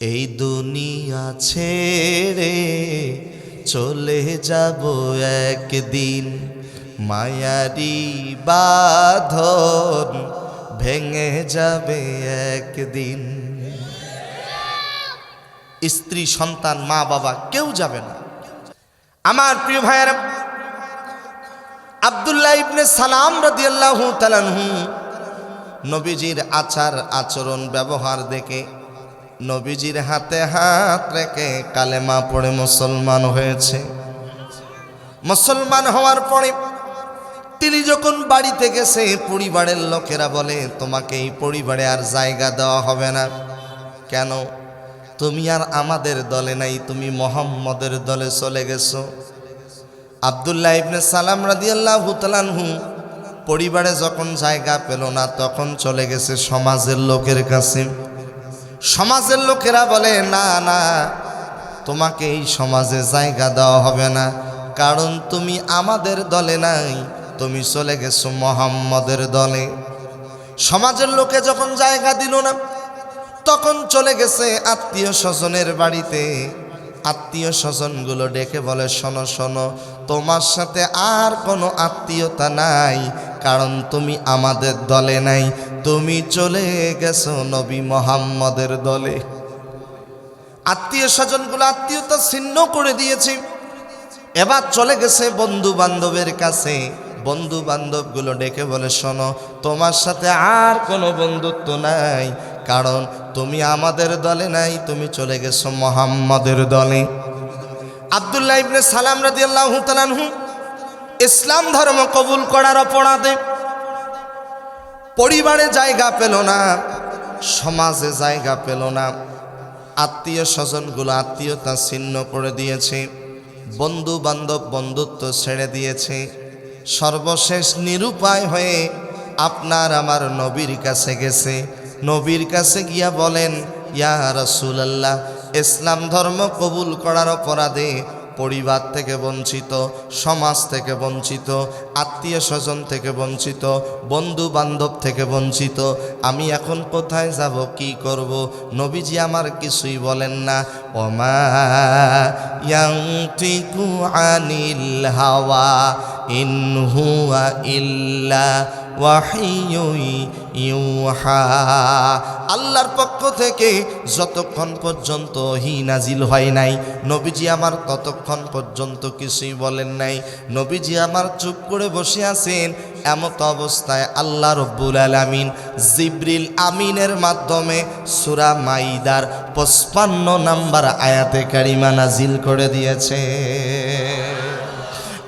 এই দুনিয়া ছেড়ে চলে যাব একদিন, মায়ারি বাঁধন ভেঙে যাবে একদিন। স্ত্রী, সন্তান, মা বাবা কেউ যাবে না। আমার প্রিয় ভাইয়েরা, আব্দুল্লাহ ইবনে সালাম রাদিয়াল্লাহু তাআলা আনহু নবীজির আচার আচরণ ব্যবহার দেখে নবীজির হাতে হাত রেখে কালেমা পড়ে মুসলমান হয়েছে। মুসলমান হওয়ার পরে তিনি যখন বাড়িতে গেছে, পরিবারের লোকেরা বলে, তোমাকে এই পরিবারে আর জায়গা দেওয়া হবে না। কেন? তুমি আর আমাদের দলে নাই, তুমি মুহাম্মদের দলে চলে গেছো। আব্দুল্লাহ ইবনে সালাম রাদিয়াল্লাহু তাআলা আনহু পরিবারে যখন জায়গা পেল না, তখন চলে গেছে সমাজের লোকের কাছে। সমাজের লোকেরা বলে, না না, তোমাকে এই সমাজে জায়গা দেওয়া হবে না, কারণ তুমি আমাদের দলে নাই, তুমি চলে গেছো মুহাম্মদের দলে। সমাজের লোকে যখন জায়গা দিল না, তখন চলে গেছে আত্মীয় স্বজনের বাড়িতে। আত্মীয় স্বজনগুলো ডেকে বলে, শোনো শোনো, তোমার সাথে আর কোনো আত্মীয়তা নাই, কারণ তুমি আমাদের দলে নাই, তুমি চলে গেছো নবী মুহাম্মদের দলে। আত্মীয় স্বজনগুলো আত্মীয়তা ছিন্ন করে দিয়েছে, এবার চলে গেছে বন্ধু বান্ধবের কাছে। বন্ধু বান্ধবগুলো ডেকে বলে, শোনো, তোমার সাথে আর কোনো বন্ধুত্ব নাই, কারণ তুমি আমাদের দলে নাই, তুমি চলে গেছো মুহাম্মদের দলে। আব্দুল্লাহ ইবনে সালাম রাদিয়াল্লাহু তাআলা আনহু ইসলাম ধর্ম কবুল করার অপরাধে পরিবারে জায়গা পেল না, সমাজে জায়গা পেল না, আত্মীয় স্বজনগুলো আত্মীয়তা ছিন্ন করে দিয়েছে, বন্ধু বান্ধব বন্ধুত্ব ছেড়ে দিয়েছে। সর্বশেষ নিরুপায় হয়ে আপনার আমার নবীর কাছে গেছে। নবীর কাছে গিয়া বলেন, ইয়া রাসূলুল্লাহ, ইসলাম ধর্ম কবুল করার অপরাধে পরিবার থেকে বঞ্চিত, সমাজ থেকে বঞ্চিত, আত্মীয় স্বজন থেকে বঞ্চিত, বন্ধু বান্ধব থেকে বঞ্চিত, আমি এখন কোথায় যাব, কি করব? নবীজি আমার কিছুই বলেন না। ওমা ইয়ানতিকু আনিল হাওয়া ইন হুয়া ইল্লা ওয়াহিয়ুন ইউহা। আল্লাহর পক্ষ থেকে যতক্ষণ পর্যন্ত ওহী নাজিল হয় নাই, নবীজি আমার ততক্ষণ পর্যন্ত কিছুই বলেন নাই। নবীজি আমার চুপ করে বসে আছেন। এমত অবস্থায় আল্লাহ রব্বুল আলামিন জিবরিল আমিনের মাধ্যমে সূরা মাইদার 55 নম্বর আয়াতে কারিমা নাজিল করে দিয়েছে।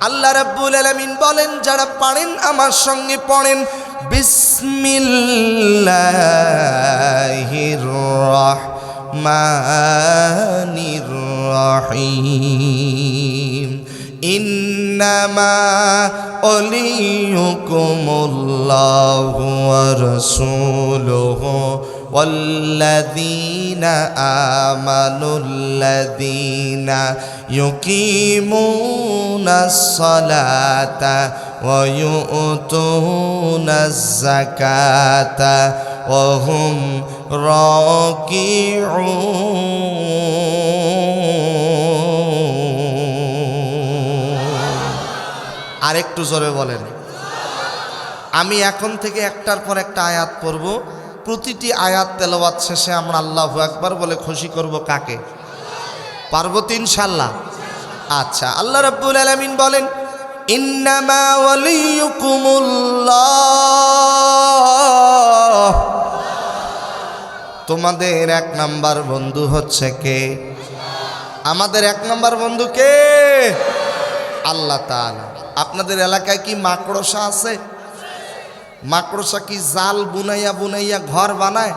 আল্লাহ রাব্বুল আলামিন বলেন, যারা পারেন আমার সঙ্গে পড়েন, বিসমিল্লাহির রহমানির রহিম। ইন্নামা ওয়ালিয়ুকুমুল্লাহু ওয়া রাসূলুহু ওয়াল্লাযীনা আমানুল্লাযীনা ইউকিমুনাস সালাতা ওয়া ইউতুনাজ যাকাতা ওয়া হুম রাকিউন। আরেকটু জোরে বলেন। আমি এখন থেকে একটার পর একটা আয়াত পড়ব, প্রতিটি আয়াত তেলাওয়াত শেষে আমরা আল্লাহু আকবার বলে খুশি করব কাকে? পারবো তো ইনশাআল্লাহ? আচ্ছা, আল্লাহ রাব্বুল আলামিন বলেন, ইন্নামা ওয়ালিয়ুকুমুল্লাহ, তোমাদের এক নাম্বার বন্ধু হচ্ছে কে? আমাদের এক নাম্বার বন্ধু কে? আল্লাহ তাআলা। আপনাদের এলাকায় কি মাকড়সা আছে? মাকড়সা কি জাল বুনাইয়া বুনাইয়া ঘর বানায়?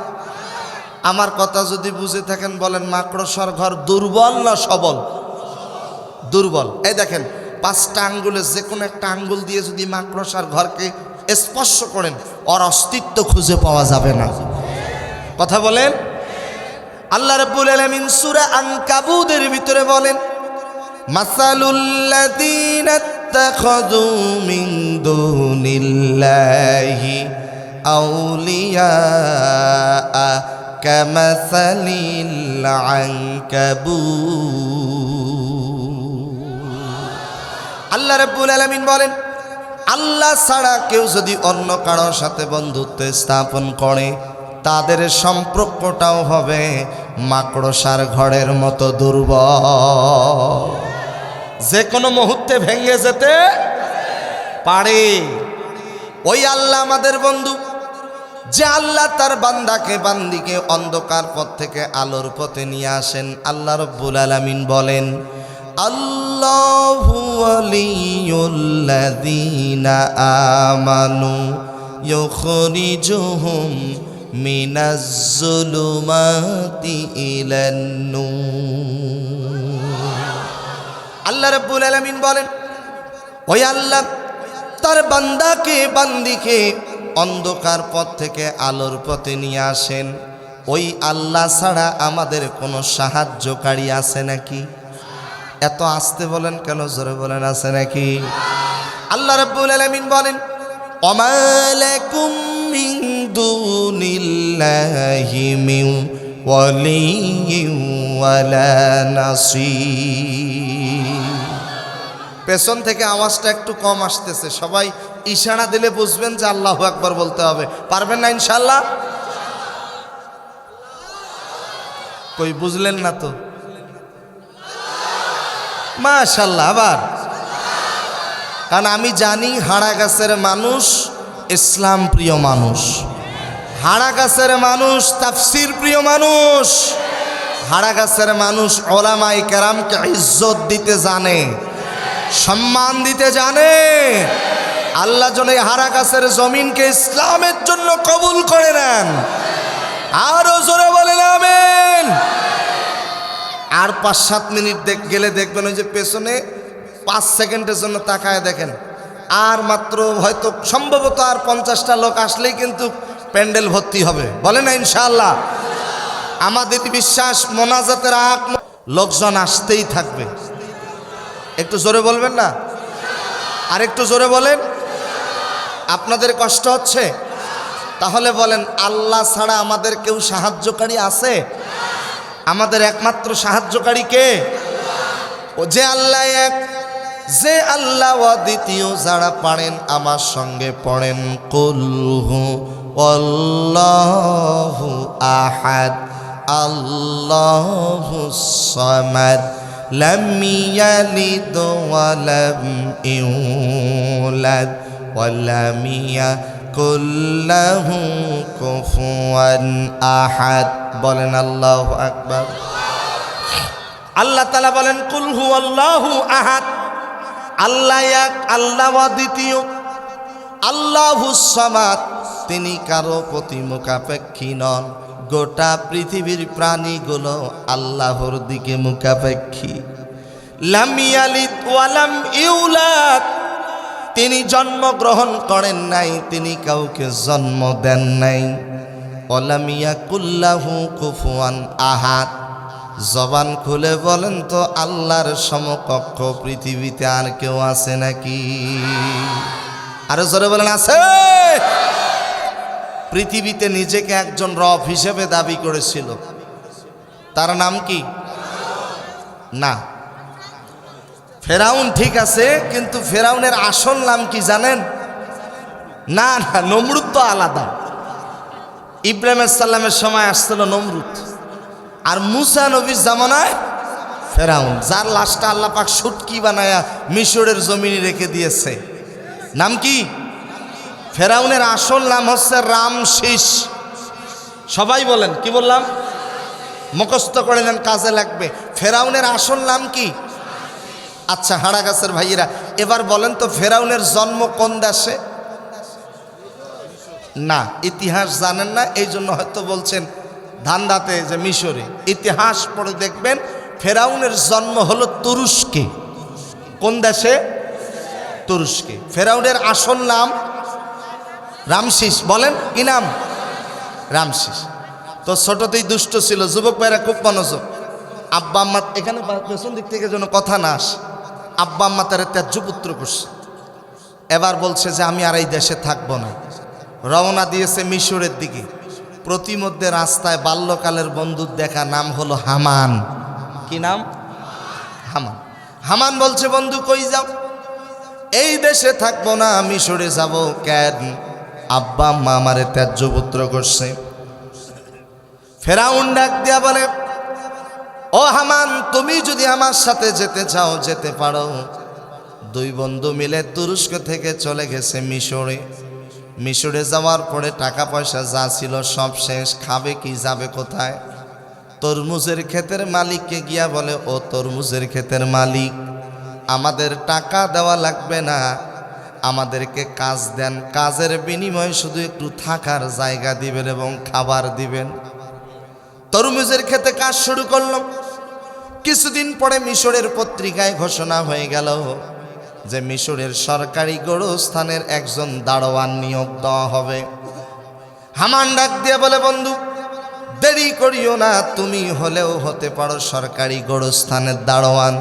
আমার কথা যদি বুঝে থাকেন বলেন, মাকড়সার ঘর দুর্বল না সবল? দুর্বল। এই দেখেন, 5টা আঙ্গুলের যে কোনো একটা আঙ্গুল দিয়ে যদি মাকড়সার ঘরকে স্পর্শ করেন, ওর অস্তিত্ব খুঁজে পাওয়া যাবে না। কথা বলেন। আল্লাহ রাব্বুল আলামিন সূরা আনকাবুতের ভিতরে বলেন, মাসালুল্লাযীনা ইত্তাখাযু মিন দুনিল্লাহি আউলিয়া কামাসালিল আনকাবুত। আল্লাহ রাব্বুল আলামিন বলেন, আল্লাহ ছাড়া কেউ যদি অন্য কারোর সাথে বন্ধুত্ব স্থাপন করে তাদের সম্পর্কটাও হবে মাকড়সার ঘরের মতো দুর্বল, যে কোনো মুহূর্তে ভেঙে যেতে পারে। ওই আল্লাহ আমাদের বন্ধু, যে আল্লাহ তার বান্দিকে অন্ধকার পথ থেকে আলোর পথে নিয়ে আসেন। আল্লাহ রাব্বুল আলামিন বলেন, আল্লাহু ওয়ালিয়ুল্লাযীনা আমানু ইউখরিজুহুম মিনাজ যুলুমাতি ইলান নূর। আল্লাহ রাব্বুল আলামিন বলেন, ওই আল্লাহ তার বান্দিকে অন্ধকার পথ থেকে আলোর পথে নিয়ে আসেন। ওই আল্লাহ ছাড়া আমাদের কোনো সাহায্যকারী আছে নাকি? এত আস্তে বলেন কেন, জোরে বলেন, আছে নাকি? আল্লাহ রাব্বুল আলামিন বলেন, ওমা লাকুম মিন দুনিল্লাহি মিন ওয়ালিয়্যিন ওয়ালা নাসীর। পেছন থেকে আওয়াজটা একটু কম আসতেছে, সবাই ইশারা দিলে বুঝবেন যে আল্লাহু আকবার বলতে হবে। পারবেন না ইনশাআল্লাহ? কই বুঝলেন না তো? মাশাআল্লাহ। আবার কারণ আমি জানি হাড়া গাছের মানুষ ইসলাম প্রিয় মানুষ, হাড়া গাছের মানুষ তাফসীর প্রিয় মানুষ, হাড়া গাছের মানুষ উলামায়ে কেরামকে ইজ্জত দিতে জানে, সম্মান দিতে জানে। আল্লাহ যেন এই হাড়া গাছের জমিনকে ইসলামের জন্য কবুল করে নেন। আরো জোরে বলেন আমিন। আর 5-7 মিনিট গেলে দেখবেন ওই যে পেছনে 5 সেকেন্ডের জন্য তাকায় দেখেন, আর মাত্র হয়তো সম্ভবত আর 50টা লোক আসলেই কিন্তু প্যান্ডেল ভর্তি হবে। বলেন না ইনশাআল্লাহ? আমাদের বিশ্বাস মোনাজাতের আগ লোকজন আসতেই থাকবে। একটু জোরে বলবেন না? আর একটু জোরে বলেন। আপনাদের কষ্ট হচ্ছে? তাহলে বলেন, আল্লাহ ছাড়া আমাদের কেউ সাহায্যকারী আছে? আমাদের একমাত্র সাহায্যকারী কে? ও যে আল্লাহ এক, যে আল্লাহ দ্বিতীয়। যারা পারেন আমার সঙ্গে পড়েন, কুল হু আল্লাহু আহাদ আল্লাহুস সামাদ লাম ইয়ালিদ ওয়া লাম ইউলাদ ওয়া লাম ইয়াকুল লাহু কুফুয়ান আহাদ। বলেন আল্লাহু আকবার। আল্লাহ তাআলা বলেন, কুল হুয়াল্লাহু আহাদ, আল্লাহ এক, আল্লাহ দ্বিতীয়। আল্লাহুস সামাদ, তিনি কারো প্রতি মুখাপেক্ষী নন। গোটা পৃথিবীর প্রাণীগুলো আল্লাহর দিকে মুখাপেক্ষী। লাম ইয়ালিদ ওয়া লাম ইউলাদ, তিনি জন্মগ্রহণ করেন নাই, তিনি কাউকে জন্ম দেন নাই। ওয়া লাম ইয়াকুল লাহু কুফুয়ান আহাদ, জবান খুলে বলেন তো আল্লাহর সমকক্ষ পৃথিবীতে আর কেউ আছে নাকি? আরো জোরে বলেন, আছে? পৃথিবীতে নিজেকে একজন রব হিসেবে দাবি করেছিল, তার নাম কি? না, ফেরাউন ঠিক আছে, কিন্তু ফেরাউনের আসল নাম কি জানেন? না না, নমরুদ তো আলাদা। ইব্রাহিম আলাইহিস সালামের সময় আসছিল নমরুদ, আর মুসা নবীর জামানায় ফেরাউন, যার লাশটা আল্লাহ পাক শুটকি বানায়া মিশরের জমিনে রেখে দিয়েছে। নাম কি? ফেরাউনের আসল নাম হচ্ছে রামশিস। সবাই বলেন, কি বললাম? মুখস্থ করে নেন, কাজে লাগবে। ফেরাউনের আসল নাম কি? আচ্ছা হাড়া গাছের ভাইয়েরা, এবার বলেন তো ফেরাউনের জন্ম কোন দেশে? না, ইতিহাস জানেন না, এই জন্য হয়তো বলছেন ধান্দাতে যে মিশরে। ইতিহাস পড়ে দেখবেন ফেরাউনের জন্ম হলো তুরস্কে। কোন দেশে? তুরস্কে। ফেরাউনের আসল নাম রামশিস। বলেন কি নাম? রামশিস। তো ছোটতেই দুষ্ট ছিল, যুবক ভাইরা খুব মনোযোগ। আব্বা আম্মা, এখানে পেছন দিক থেকে যেন কথা না আসে, আব্বা আম্মা তার ত্যায্য পুত্র করছে। এবার বলছে যে আমি আর এই দেশে থাকবো না। রওনা দিয়েছে মিশরের দিকে। প্রতিমধ্যে রাস্তায় বাল্যকালের বন্ধুর দেখা, নাম হলো হামান। কি নাম? হামান। হামান বলছে, বন্ধু কই যাও? এই দেশে থাকবো না, মিশরে যাব। কেন? আব্বা আম্মা আমারে ত্যায্য পুত্র করছে। ফেরাউন ডাক দিয়া বলে, ও হামান, তুমি যদি আমার সাথে যেতে চাও যেতে পারো। দুই বন্ধু মিলে তুরস্ক থেকে চলে গেছে মিশরে। মিশরে যাওয়ার পরে টাকা পয়সা যা ছিল সব শেষ। খাবে কি, যাবে কোথায়? তরমুজের ক্ষেতের মালিককে গিয়া বলে, ও তরমুজের ক্ষেতের মালিক, আমাদের টাকা দেওয়া লাগবে না, আমাদেরকে কাজ দেন, কাজের বিনিময়ে শুধু একটু থাকার জায়গা দিবেন এবং খাবার দিবেন। তরমুজের ক্ষেতে কাজ শুরু করলাম। কিছুদিন পরে মিশরের পত্রিকায় ঘোষণা হয়ে গেল যে মিশরের সরকারি গোরস্থানের একজন দারোয়ান নিয়োগ দেওয়া হবে। হামান ডাক দিয়ে বলে, বন্ধু দেরি করিও না, তুমি হলেও হতে পারো সরকারি গোরস্থানের দারোয়ান।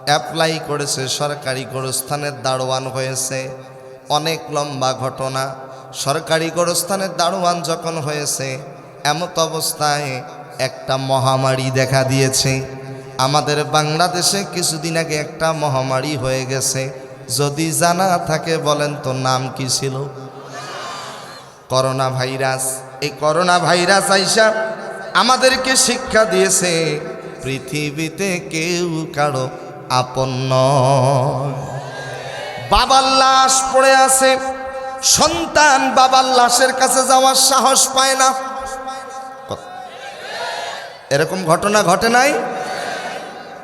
অ্যাপ্লাই করেছে, সরকারি গোরস্থানের দারোয়ান হয়েছে। অনেক লম্বা ঘটনা। সরকারি গোরস্থানের দারোয়ান যখন হয়েছে, এমত অবস্থায় একটা মহামারী দেখা দিয়েছে। আমাদের বাংলাদেশে কিছুদিন আগে একটা মহামারী হয়ে গেছে, যদি জানা থাকে বলেন তো নাম কি ছিল? Corona virus. এই করোনা ভাইরাস আইসা আমাদেরকে শিক্ষা দিয়েছে, পৃথিবীতে কেউ কারো আপন নয়। বাবার লাশ পড়ে আছে, সন্তান বাবার লাশের কাছে যাওয়ার সাহস পায় না। এরকম ঘটনা ঘটে নাই?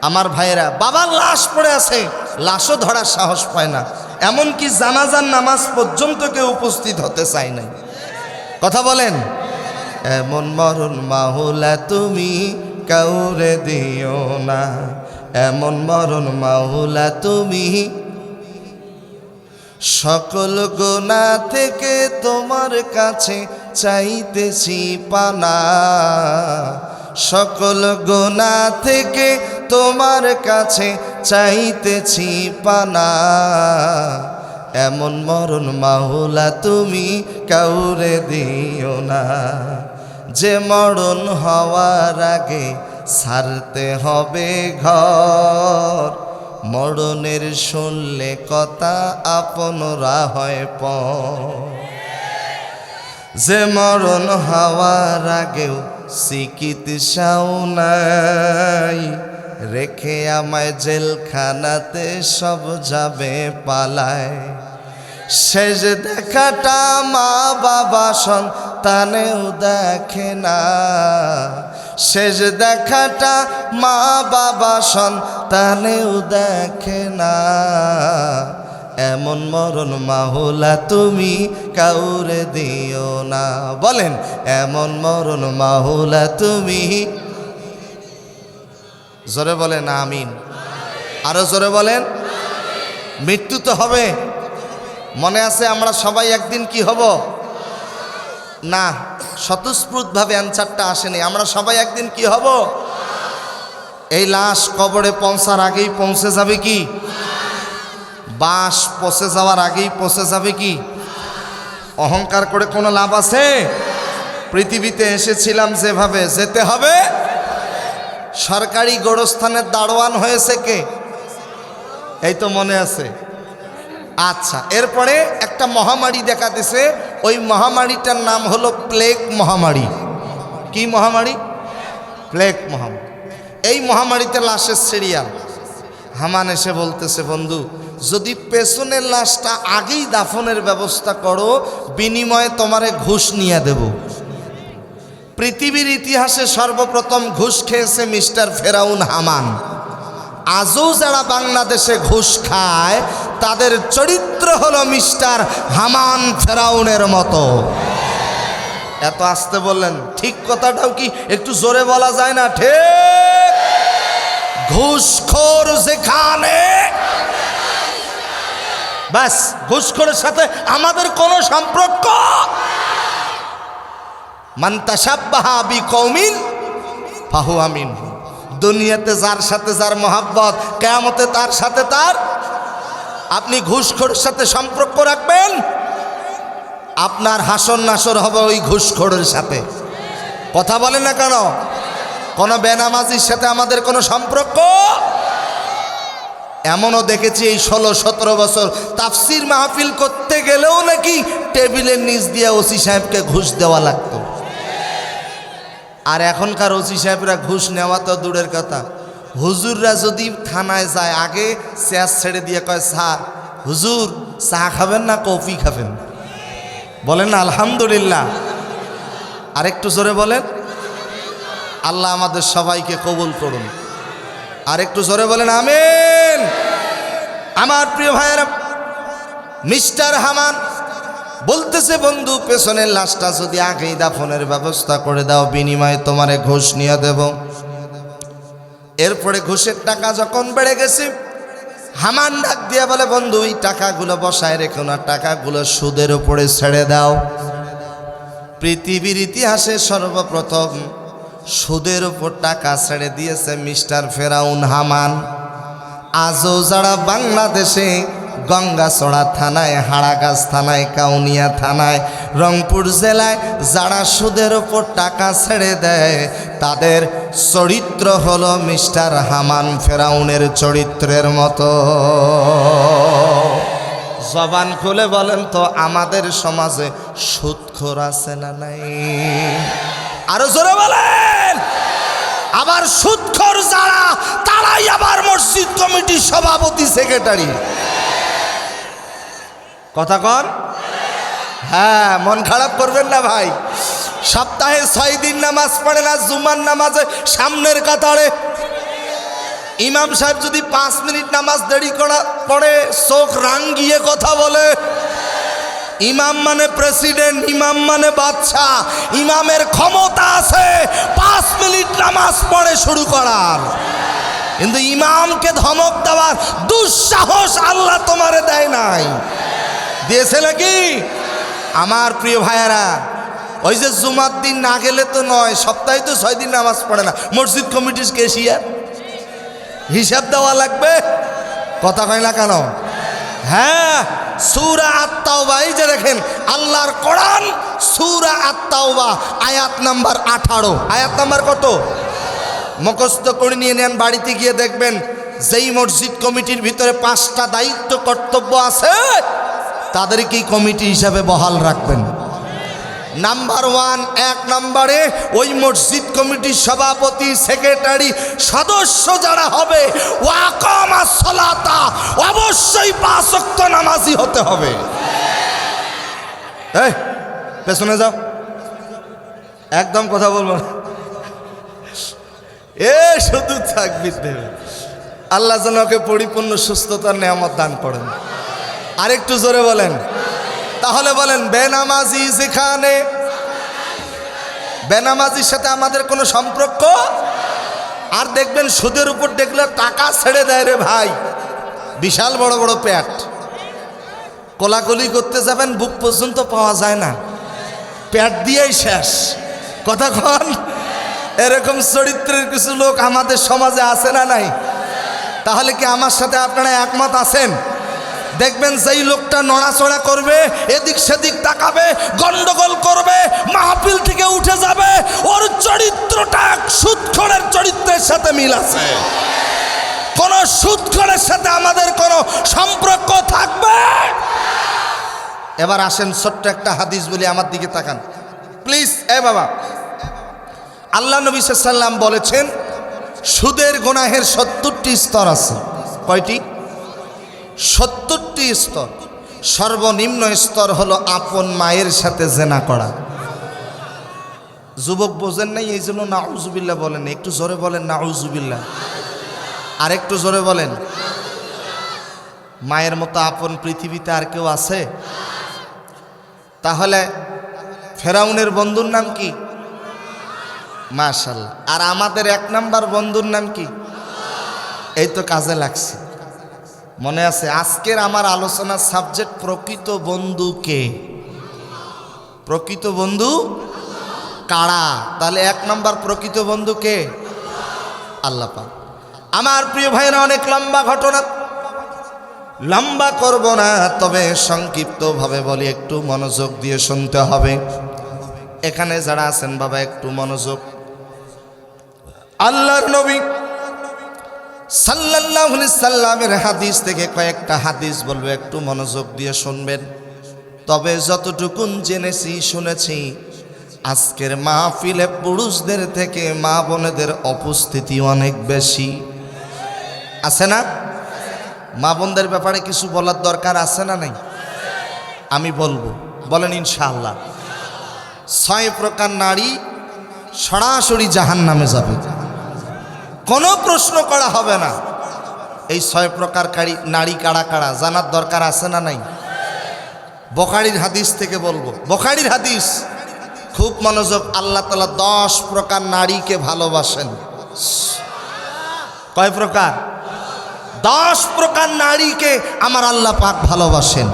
আমার ভাইয়েরা, বাবার লাশ পড়ে আছে, লাশও ধরার সাহস পায় না। এমনকি জানাজার নামাজ পর্যন্ত কেউ উপস্থিত হতে চায় নাই। কথা বলেন। এমন মরণ মাহুলা তুমি কাউরে দিও না, এমন মরণ মাহুলা তুমি। সকল গুনাহ থেকে তোমার কাছে চাইতেছি পানা, সকল গুনাহ থেকে তোমার কাছে চাইতেছি পানা। এমন মরণ মাওলা তুমি কাউরে দিও না, যে মরণ হওয়ার আগে ছাড়তে হবে ঘর। মরণের শুনলে কথা আপনরা হয় পর, যে মরণ হওয়ার আগেও চিকিৎসাও নাই। রেখে আমায় জেলখানাতে সব যাবে পালায়। শেষ দেখাটা মা বাবা সন্তানেও দেখে না, শেষ দেখাটা মা বাবা সন্তানেও দেখে না। এমন মরণ মাওলা তুমি কাউরে দিও না। বলেন, এমন মরণ মাওলা তুমি। জোরে বলেন আমিন। আরো জোরে বলেন। মৃত্যু তো হবে, মনে আছে আমরা সবাই একদিন কি হব? না, স্বতঃস্ফূর্তভাবে অ্যানসারটা আসেনি। আমরা সবাই একদিন কি হব? এই লাশ কবরে পৌঁছার আগেই পৌঁছে যাবে কি? বাস পচে যাওয়ার আগেই পচে যাবে কি? অহংকার করে কোনো লাভ আছে? পৃথিবীতে এসেছিলাম যেভাবে যেতে হবে। সরকারি গোরস্থানের দারোয়ান হয়েছে কে? এই তো মনে আছে। আচ্ছা, এরপরে একটা মহামারী দেখা দিছে। ওই মহামারীটার নাম হলো প্লেগ মহামারী। কি মহামারী? প্লেগ মহামারী। এই মহামারীতে লাশের সিরিয়াল। হামান এসে বলতেছে, বন্ধু যদি পেছনের লাশটা আগেই দাফনের ব্যবস্থা করো, বিনিময়ে তোমারে ঘুষ নিয়ে দেব। পৃথিবীর ইতিহাসে সর্বপ্রথম ঘুষ খেয়েছে মিস্টার ফেরাউন হামান। আজও যারা বাংলাদেশে ঘুষ খায় তাদের চরিত্র হলো মিস্টার হামান ফেরাউনের মতো। এত আস্তে বললেন, ঠিক কথাটাও কি একটু জোরে বলা যায় না? ঠিক। ঘুষখোর যেখানে, ব্যাস, ঘুষখোরের সাথে আমাদের কোনো সম্পর্ক। মান তাশাব্বাহা বিকওমিন ফাহুয়া মিনহুম। দুনিয়াতে যার সাথে যার মহাব্বত, কিয়ামতে তার সাথে তার। আপনি ঘুষখোরের সাথে সম্পর্ক রাখবেন, আপনার হাসর নাসর হবে ওই ঘুষখোরের সাথে। কথা বলেন না কেন? কোনো বেনামাজির সাথে আমাদের কোনো সম্পর্ক। এমনও দেখেছি এই 16-17 বছর তাফসির মাহফিল করতে গেলেও নাকি টেবিলের নিচ দিয়ে ওসি সাহেবকে ঘুষ দেওয়া লাগতো। আর এখনকার ওসি সাহেবরা ঘুষ নেওয়া তো দূরের কথা, হুজুররা যদি থানায় যায় আগে চেয়ার ছেড়ে দিয়ে কয়, স্যার হুজুর চা খাবেন না কফি খাবেন? বলেন না আলহামদুলিল্লাহ। আরেকটু জোরে বলেন। আল্লাহ আমাদের সবাইকে কবুল করুন। আরেকটু জোরে বলেন আমিন। আমার প্রিয় ভাইয়েরা, মিস্টার হামান বলতেছে, বন্ধু পেছনের লাশটা যদি আগেই দাফনের ব্যবস্থা করে দাও, বিনিময়ে তোমারে ঘুষ নিয়ে দেব। এরপরে ঘুষের টাকা যখন বেড়ে গেছে, হামান ডাক দিয়ে বলে, বন্ধু এই টাকাগুলো বসায় রেখো না, টাকাগুলো সুদের উপরে ছেড়ে দাও। পৃথিবীর ইতিহাসে সর্বপ্রথম সুদের উপর টাকা ছেড়ে দিয়েছে মিস্টার ফেরাউন হামান। আজও যারা বাংলাদেশে গঙ্গাচড়া থানায়, হাড়াগাছ থানায়, কাউনিয়া থানায়, রংপুর জেলায় যারা সুদের ওপর টাকা ছেড়ে দেয়, তাদের চরিত্র হলো মিস্টার হামান ফেরাউনের চরিত্রের মতো। জবান খুলে বলেন তো, আমাদের সমাজে সুদখোর আছে না নাই? আরো জোরে বলেন। আবার সুদখোর যারা, তারাই আবার মসজিদ কমিটির সভাপতি, সেক্রেটারি। কথা কন? হ্যাঁ, মন খারাপ করবেন না ভাই। সপ্তাহে 6 দিন নামাজ পড়ে না, জুমার নামাজে সামনের কাতারে। ইমাম সাহেব যদি 5 মিনিট নামাজ দেরি করা পড়ে, চোখ রাঙ্গিয়ে কথা বলে। ইমাম মানে প্রেসিডেন্ট, ইমাম মানে বাদশা, ইমামের ক্ষমতা আছে 5 মিনিট নামাজ পড়ে শুরু করার, কিন্তু ইমামকে ধমক দেওয়ার দুঃসাহস আল্লাহ তোমারে দেয় নাই। দিয়েছে নাকি? আমার প্রিয় ভাইয়েরা, ওই যে জুমার দিন না গেলে তো নয়, সপ্তাহে তো 6 দিন নামাজ পড়ে না, মসজিদ কমিটির ক্যাশিয়ার, হিসাব দেওয়া লাগবে। কথা কয় না কেন? হ্যাঁ, সূরা আত-তাওবা, এই যে দেখেন আল্লাহর কোরআন, সূরা আত-তাওবা আয়াত নাম্বার 18। আয়াত নাম্বার কত? মুখস্থ করে নিয়ে নেন, বাড়িতে গিয়ে দেখবেন যেই মসজিদ কমিটির ভিতরে 5টা দায়িত্ব কর্তব্য আছে, তাদেরকেই কমিটি হিসাবে বহাল রাখবেন। নাম্বার 1, 1 নম্বরে ওই মসজিদ কমিটির সভাপতি, সেক্রেটারি, সদস্য যারা হবে, ওয়াকামাস সালাতা, অবশ্যই 5 ওয়াক্ত নামাজি হতে হবে। এই পেছনে যাও, একদম কথা বলবো না। শুধু তাকবীর দেবে। আল্লাহ যেন ওকে পরিপূর্ণ সুস্থতার নেয়ামত দান করেন। আরেকটু জোরে বলেন। তাহলে বলেন, বেনামাজি যেখানে, বেনামাজির সাথে আমাদের কোনো সম্পর্ক। আর দেখবেন সুদের উপর দেখলে টাকা ছেড়ে দেয় রে ভাই, বিশাল বড় বড় পেট, কোলাকুলি করতে যাবেন বুক পর্যন্ত পাওয়া যায় না, পেট দিয়েই শেষ। কথা কন? এরকম চরিত্রের কিছু লোক আমাদের সমাজে আছে না নাই? তাহলে কি আমার সাথে আপনারা একমত আছেন? দেখবেন যেই লোকটা নড়াচড়া করবে, এদিক সেদিক তাকাবে, গন্ডগোল করবে, মাহফিল থেকে উঠে যাবে, ওর চরিত্রটা সুদখোরের চরিত্রের সাথে মিল আছে। কোন সুদখোরের সাথে আমাদের কোনো সম্পর্ক থাকবে? এবার আসেন ছোট্ট একটা হাদিস বলি, আমার দিকে তাকান প্লিজ। বাবা, আল্লাহ নবী সাল্লাল্লাহু আলাইহি ওয়াসাল্লাম বলেছেন, সুদের গুনাহের 70টি স্তর আছে। কয়টি? 70টি স্তর। সর্বনিম্ন স্তর হলো আপন মায়ের সাথে জেনা করা। যুবক বোঝেন নাই, এই জন্য নাউজুবিল্লাহ বলেন। একটু জোরে বলেন নাউজুবিল্লাহ। আর একটু জোরে বলেন। মায়ের মতো আপন পৃথিবীতে আর কেউ আছে? তাহলে ফেরাউনের বন্ধুর নাম কি? মাশাআল্লাহ। আর আমাদের 1 নাম্বার বন্ধুর নাম কি? এই তো কাজে লাগছে। মনে আছে আজকের আমার আলোচনার সাবজেক্ট প্রকৃত বন্ধু কে? প্রকৃত বন্ধু কারা? তাহলে 1 নাম্বার প্রকৃত বন্ধু কে? আল্লাহ পাক। আমার প্রিয় ভাইরা, অনেক লম্বা ঘটনা, লম্বা করব না, তবে সংক্ষিপ্তভাবে বলি, একটু মনোযোগ দিয়ে শুনতে হবে। এখানে যারা আছেন বাবা একটু মনোযোগ। আল্লাহর নবী সাল্লাল্লাহু আলাইহি সাল্লামের হাদিস থেকে কয়েকটা হাদিস বলবো, একটু মনোযোগ দিয়ে শুনবেন। তবে যতটুকুন জেনেছি শুনেছি, আজকের মাহফিলে পুরুষদের থেকে মা বোনেদের উপস্থিতি অনেক বেশি আছে না? মা বোনদের ব্যাপারে কিছু বলার দরকার আছে না নাই? আমি বলবো, বলেন ইনশাআল্লাহ। 6 প্রকার নারী সরাসরি জাহান্নামে যাবে, কোনো প্রশ্ন করা হবে না। এই 6 প্রকার নারী কারা কারা জানার দরকার আছে না নাই? বুখারীর হাদিস থেকে বলবো, বুখারীর হাদিস, খুব মনোযোগ। আল্লাহ তাআলা 10 প্রকার নারীকে ভালোবাসেন। কয় প্রকার? 10 প্রকার নারীকে আমার আল্লাহ পাক ভালোবাসেন।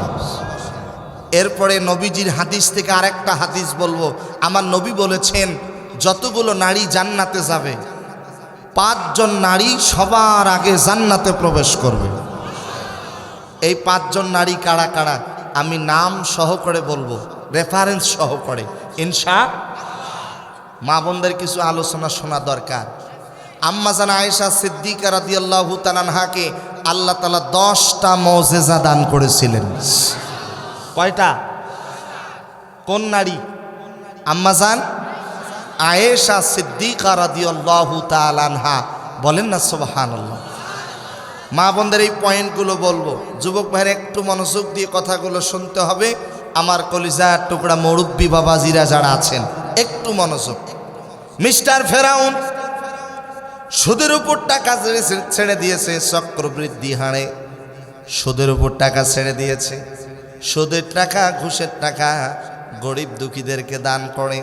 এরপরে নবীজির হাদিস থেকে আরেকটা হাদিস বলবো। আমার নবী বলেছেন, যতগুলো নারী জান্নাতে যাবে, 5 জন নারী সবার আগে জান্নাতে প্রবেশ করবে। এই 5 জন নারী কারা কারা আমি নাম সহকারে বলবো, রেফারেন্স সহকারে ইনশাআল্লাহ। মা বোনদের কিছু আলোচনা শোনা দরকার। আম্মা জান আয়েশা সিদ্দিকা রাদিয়াল্লাহু তাআলা আনহাকে আল্লাহ তাআলা 10টা মুজিজা দান করেছিলেন। কয়টা? কোন নারী? আম্মা জান আয়েশা সিদ্দিকা রাদিয়াল্লাহু তাআলা আনহা। বলেন না সুবহানাল্লাহ। মা বোনদের এই পয়েন্টগুলো বলবো, যুবক ভাইয়ের একটু মনোযোগ দিয়ে কথাগুলো শুনতে হবে। আমার কলিজার টুকরা মুরব্বি বাবাজিরা যারা আছেন একটু মনোযোগ। মিস্টার ফেরাউন সুদের উপর টাকা ছেড়ে দিয়েছে, চক্রবৃদ্ধি হারে সুদের উপর টাকা ছেড়ে দিয়েছে। সুদের টাকা, ঘুষের টাকা গরিব দুঃখীদেরকে দান করে।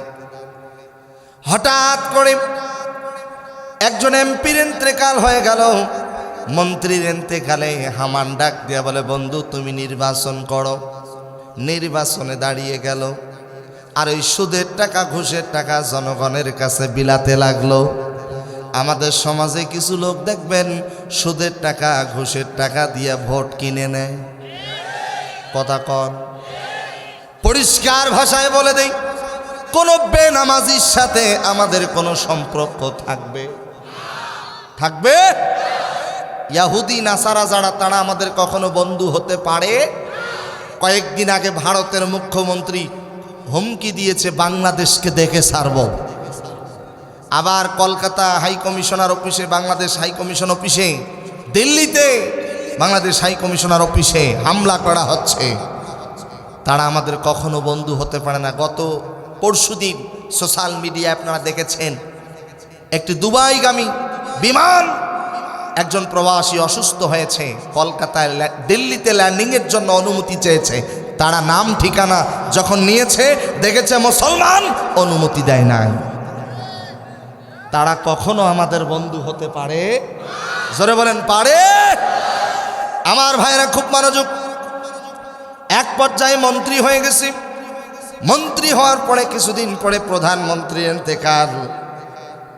হঠাৎ করে একজন এমপির ইন্তেকাল হয়ে গেল। মন্ত্রীর ইন্তেকালে হামান ডাক দিয়া বলে, বন্ধু তুমি নির্বাচন করো। নির্বাচনে দাঁড়িয়ে গেল, আর ওই সুদের টাকা, ঘুষের টাকা জনগণের কাছে বিলাতে লাগলো। আমাদের সমাজে কিছু লোক দেখবেন সুদের টাকা, ঘুষের টাকা দিয়ে ভোট কিনে নেয়। কথা কন, পরিষ্কার ভাষায় বলে দেই, কোন বেনামাজির সাথে আমাদের কোনো সম্পর্ক থাকবে? থাকবে? ইহুদি নাসারা যারা, তারা আমাদের কখনো বন্ধু হতে পারে? কয়েকদিন আগে ভারতের মুখ্যমন্ত্রী হুমকি দিয়েছে, বাংলাদেশকে দেখে ছাড়ব। আবার কলকাতা হাই কমিশনার অফিসে, বাংলাদেশ হাই কমিশন অফিসে, দিল্লিতে বাংলাদেশ হাই কমিশনার অফিসে হামলা করা হচ্ছে। তারা আমাদের কখনো বন্ধু হতে পারে না। গত পরশুদিন সোশ্যাল মিডিয়ায় আপনারা দেখেছেন, একটি দুবাইগামী বিমান, একজন প্রবাসী অসুস্থ হয়েছে, কলকাতায় দিল্লিতে ল্যান্ডিংয়ের জন্য অনুমতি চেয়েছে। তারা নাম ঠিকানা যখন নিয়েছে, দেখেছে মুসলমান, অনুমতি দেয় নাই। তারা কখনো আমাদের বন্ধু হতে পারে? জোরে বলেন, পারে? আমার ভাইরা খুব মনোযোগ। এক পর্যায়ে মন্ত্রী হয়ে গেছে। মন্ত্রী হওয়ার পরে কিছুদিন পরে প্রধানমন্ত্রীর ইন্তেকাল।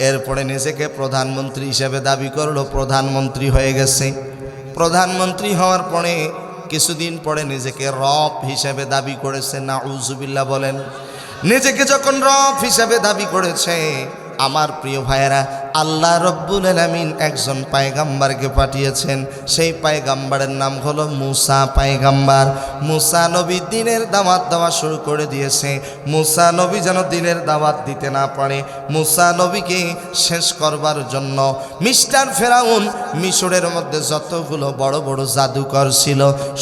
এরপরে নিজেকে প্রধানমন্ত্রী হিসেবে দাবি করলো, প্রধানমন্ত্রী হয়ে গেছে। প্রধানমন্ত্রী হওয়ার পরে কিছুদিন পরে নিজেকে রব হিসেবে দাবি করেছে। নাউজুবিল্লাহ বলেন। নিজেকে যখন রব হিসেবে দাবি করেছে, আমার প্রিয় ভাইয়েরা, আল্লাহ রব্বুল আলামিন একজন পায়গাম্বারকে পাঠিয়েছেন। সেই পায়গাম্বারের নাম হলো মুসা পায়গাম্বার। মুসা নবী দিনের দাওয়াত দেওয়া শুরু করে দিয়েছে। মুসা নবী যেন দিনের দাওয়াত দিতে না পারে, মুসা নবীকে শেষ করবার জন্য মিস্টার ফেরাউন মিশরের মধ্যে যতগুলো বড় বড় জাদুকর ছিল,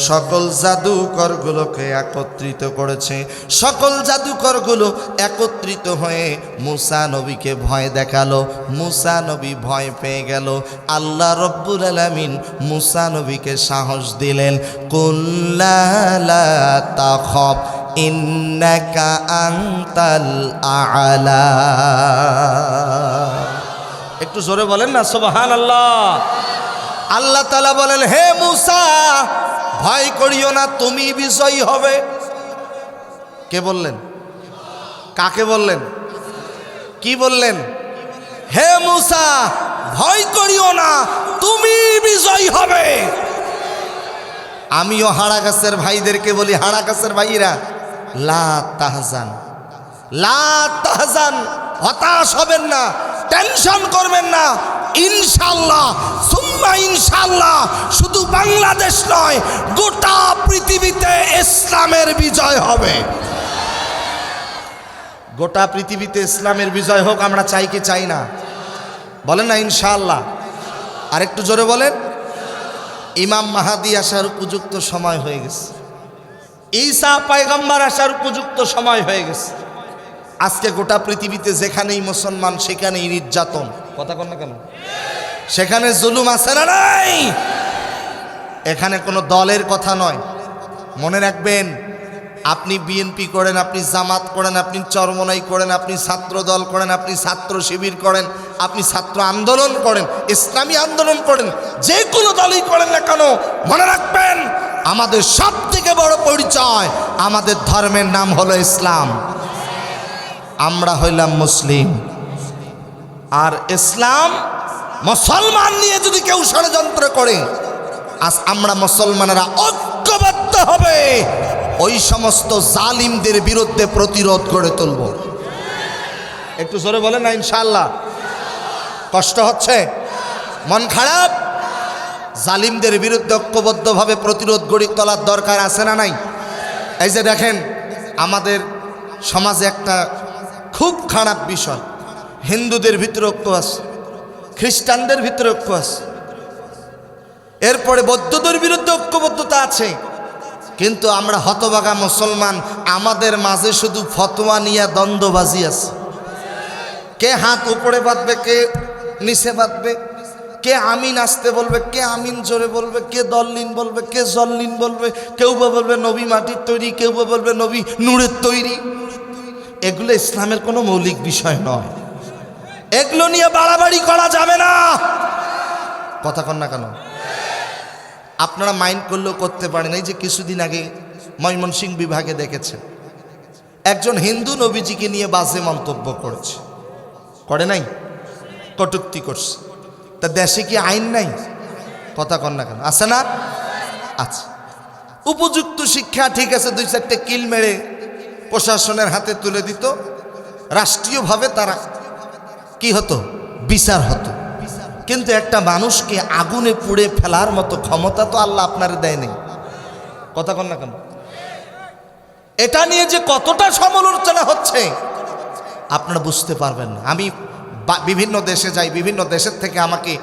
সকল জাদুকরগুলোকে একত্রিত করেছে। সকল জাদুকরগুলো একত্রিত হয়ে মুসা নবীকে ভয় দেখালো। মুসা নবী ভয় পেয়ে গেল। আল্লাহ রব্বুল আলামিন মুসা নবীকে সাহস দিলেন, কুল্লা লা তাখাফ ইন্নাকা আনতাল আ'লা। একটু জোরে বলেন না সুবহানাল্লাহ। আল্লাহ তাআলা বলেন, হে মুসা, ভয় করিও না, তুমি বিজয়ী হবে। কে বললেন? কাকে বললেন? কি বললেন? হে মুসা, ভয় করিও না, তুমি বিজয়ী হবে। আমিও হাড়া গাছের ভাইদেরকে বলি, হাড়া গাছের ভাইরা, লা তাহজান, লা তাহজান, হতাশ হবেন না, টেনশন করবেন না। ইনশাআল্লাহ সুম্মা ইনশাআল্লাহ শুধু বাংলাদেশ নয়, গোটা পৃথিবীতে ইসলামের বিজয় হবে। গোটা পৃথিবীতে ইসলামের বিজয় হোক, আমরা চাই কি চাই না? বলেন না ইনশাআল্লাহ। আরেকটু জোরে বলেন। ইমাম মাহাদি আসার উপযুক্ত সময় হয়ে গেছে, ঈসা পয়গম্বর আসার উপযুক্ত সময় হয়ে গেছে। আজকে গোটা পৃথিবীতে যেখানেই মুসলমান সেখানেই নির্যাতন, কথা কন না কেন? সেখানে জুলুম আছে না নাই? এখানে কোনো দলের কথা নয়। মনে রাখবেন, আপনি বিএনপি করেন, আপনি জামাত করেন, আপনি চরমনাই করেন, আপনি ছাত্র দল করেন, আপনি ছাত্র শিবির করেন, আপনি ছাত্র আন্দোলন করেন, ইসলামী আন্দোলন করেন, যে কোনো দলই করেন না কেন, মনে রাখবেন আমাদের সব থেকে বড় পরিচয়, আমাদের ধর্মের নাম হলো ইসলাম। আমরা হইলাম মুসলিম। আর ইসলাম মুসলমান নিয়ে যদি কেউ ষড়যন্ত্র করে, আজ আমরা মুসলমানেরা ঐক্যবদ্ধ হবে ওই সমস্ত জালিমদের বিরুদ্ধে প্রতিরোধ গড়ে তুলব। একটু জোরে বলেন না ইনশাআল্লাহ। কষ্ট হচ্ছে, মন খারাপ? জালিমদের বিরুদ্ধে ঐক্যবদ্ধভাবে প্রতিরোধ গড়ে তোলার দরকার আছে না নাই? এই যে দেখেন, আমাদের সমাজে একটা খুব খারাপ বিষয়, হিন্দুদের ভিতরে ঐক্য আছে, খ্রিস্টানদের ভিতরে ঐক্য আছে, এরপরে বৌদ্ধদের বিরুদ্ধে ঐক্যবদ্ধতা আছে, কিন্তু আমরা হতভাগা মুসলমান, আমাদের মাঝে শুধু ফতোয়া নিয়ে দ্বন্দ্ববাজি আছে। কে হাত উপরে বাঁধবে, কে নিচে বাঁধবে, কে আমিন আসতে বলবে, কে আমিন জোরে বলবে, কে দল্লিন বলবে, কে জল্লিন বলবে, কেউ বা বলবে নবী মাটির তৈরি, কেউ বা বলবে নবী নূরের তৈরি। এগুলো ইসলামের কোনো মৌলিক বিষয় নয়, এগুলো নিয়ে বাড়াবাড়ি করা যাবে না। কথা কন না কেন? আপনারা মাইন্ড করলেও করতে পারেন। এই যে কিছুদিন আগে ময়মনসিংহ বিভাগে দেখেছেন, একজন হিন্দু নবীজিকে নিয়ে বাজে মন্তব্য করেছে, করে নাই? কটূক্তি করছে। তা দেশে কি আইন নাই? কথা কন না কেন? আছে না? আচ্ছা, উপযুক্ত শিক্ষা ঠিক আছে, 2-4টে কিল মেরে প্রশাসনের হাতে তুলে দিত, রাষ্ট্রীয়ভাবে তারা কি হতো, বিচার হতো। কিন্তু একটা মানুষকে আগুনে পুড়ে ফেলার মতো ক্ষমতা তো আল্লাহ আপনার দেয় নেই। কথা কন না কেন? এটা নিয়ে যে কতটা সমালোচনা হচ্ছে আপনারা বুঝতে পারবেন না। আমি বিভিন্ন দেশে যাই, বিভিন্ন দেশের থেকে আমাকে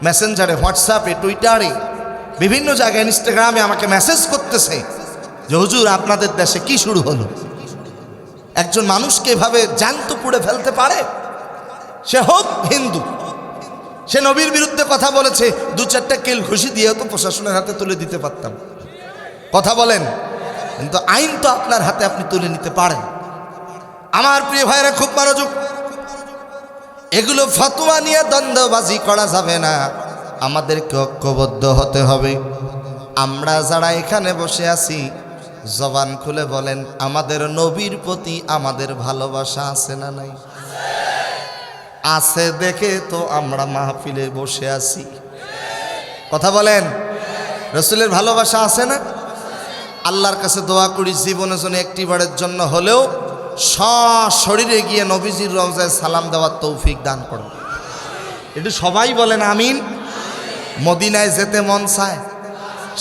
মেসেঞ্জারে, হোয়াটসঅ্যাপে, টুইটারে, বিভিন্ন জায়গায়, ইনস্টাগ্রামে আমাকে মেসেজ করতেছে যে হুজুর আপনাদের দেশে কি শুরু হলো? একজন মানুষকে এভাবে জ্যান্ত পুড়ে ফেলতে পারে? সে হোক হিন্দু, সে নবীর বিরুদ্ধে কথা বলেছে, 2-4টা কিল ঘুষি দিয়েও তো প্রশাসনের হাতে তুলে দিতে পারতাম। কথা বলেন, কিন্তু আইন তো আপনার হাতে, আপনি তুলে নিতে পারেন। আমার প্রিয় ভাইরা খুব মনোযোগ, এগুলো ফতোয়া নিয়ে দ্বন্দ্ববাজি করা যাবে না, আমাদেরকে ঐক্যবদ্ধ হতে হবে। আমরা যারা এখানে বসে আছি, জবান খুলে বলেন, আমাদের নবীর প্রতি আমাদের ভালোবাসা আছে না নাই? আছে দেখে তো আমরা মাহফিলে বসে আছি। কথা বলেন, রসুলের ভালোবাসা আছে না? আল্লাহর কাছে দোয়া করি জীবনের জন্য একটিবারের জন্য হলেও সশরীরে গিয়ে নবীজির রওজায় সালাম দেওয়ার তৌফিক দান করুন। একটু সবাই বলেন আমিন। মদিনায় যেতে মন চায়,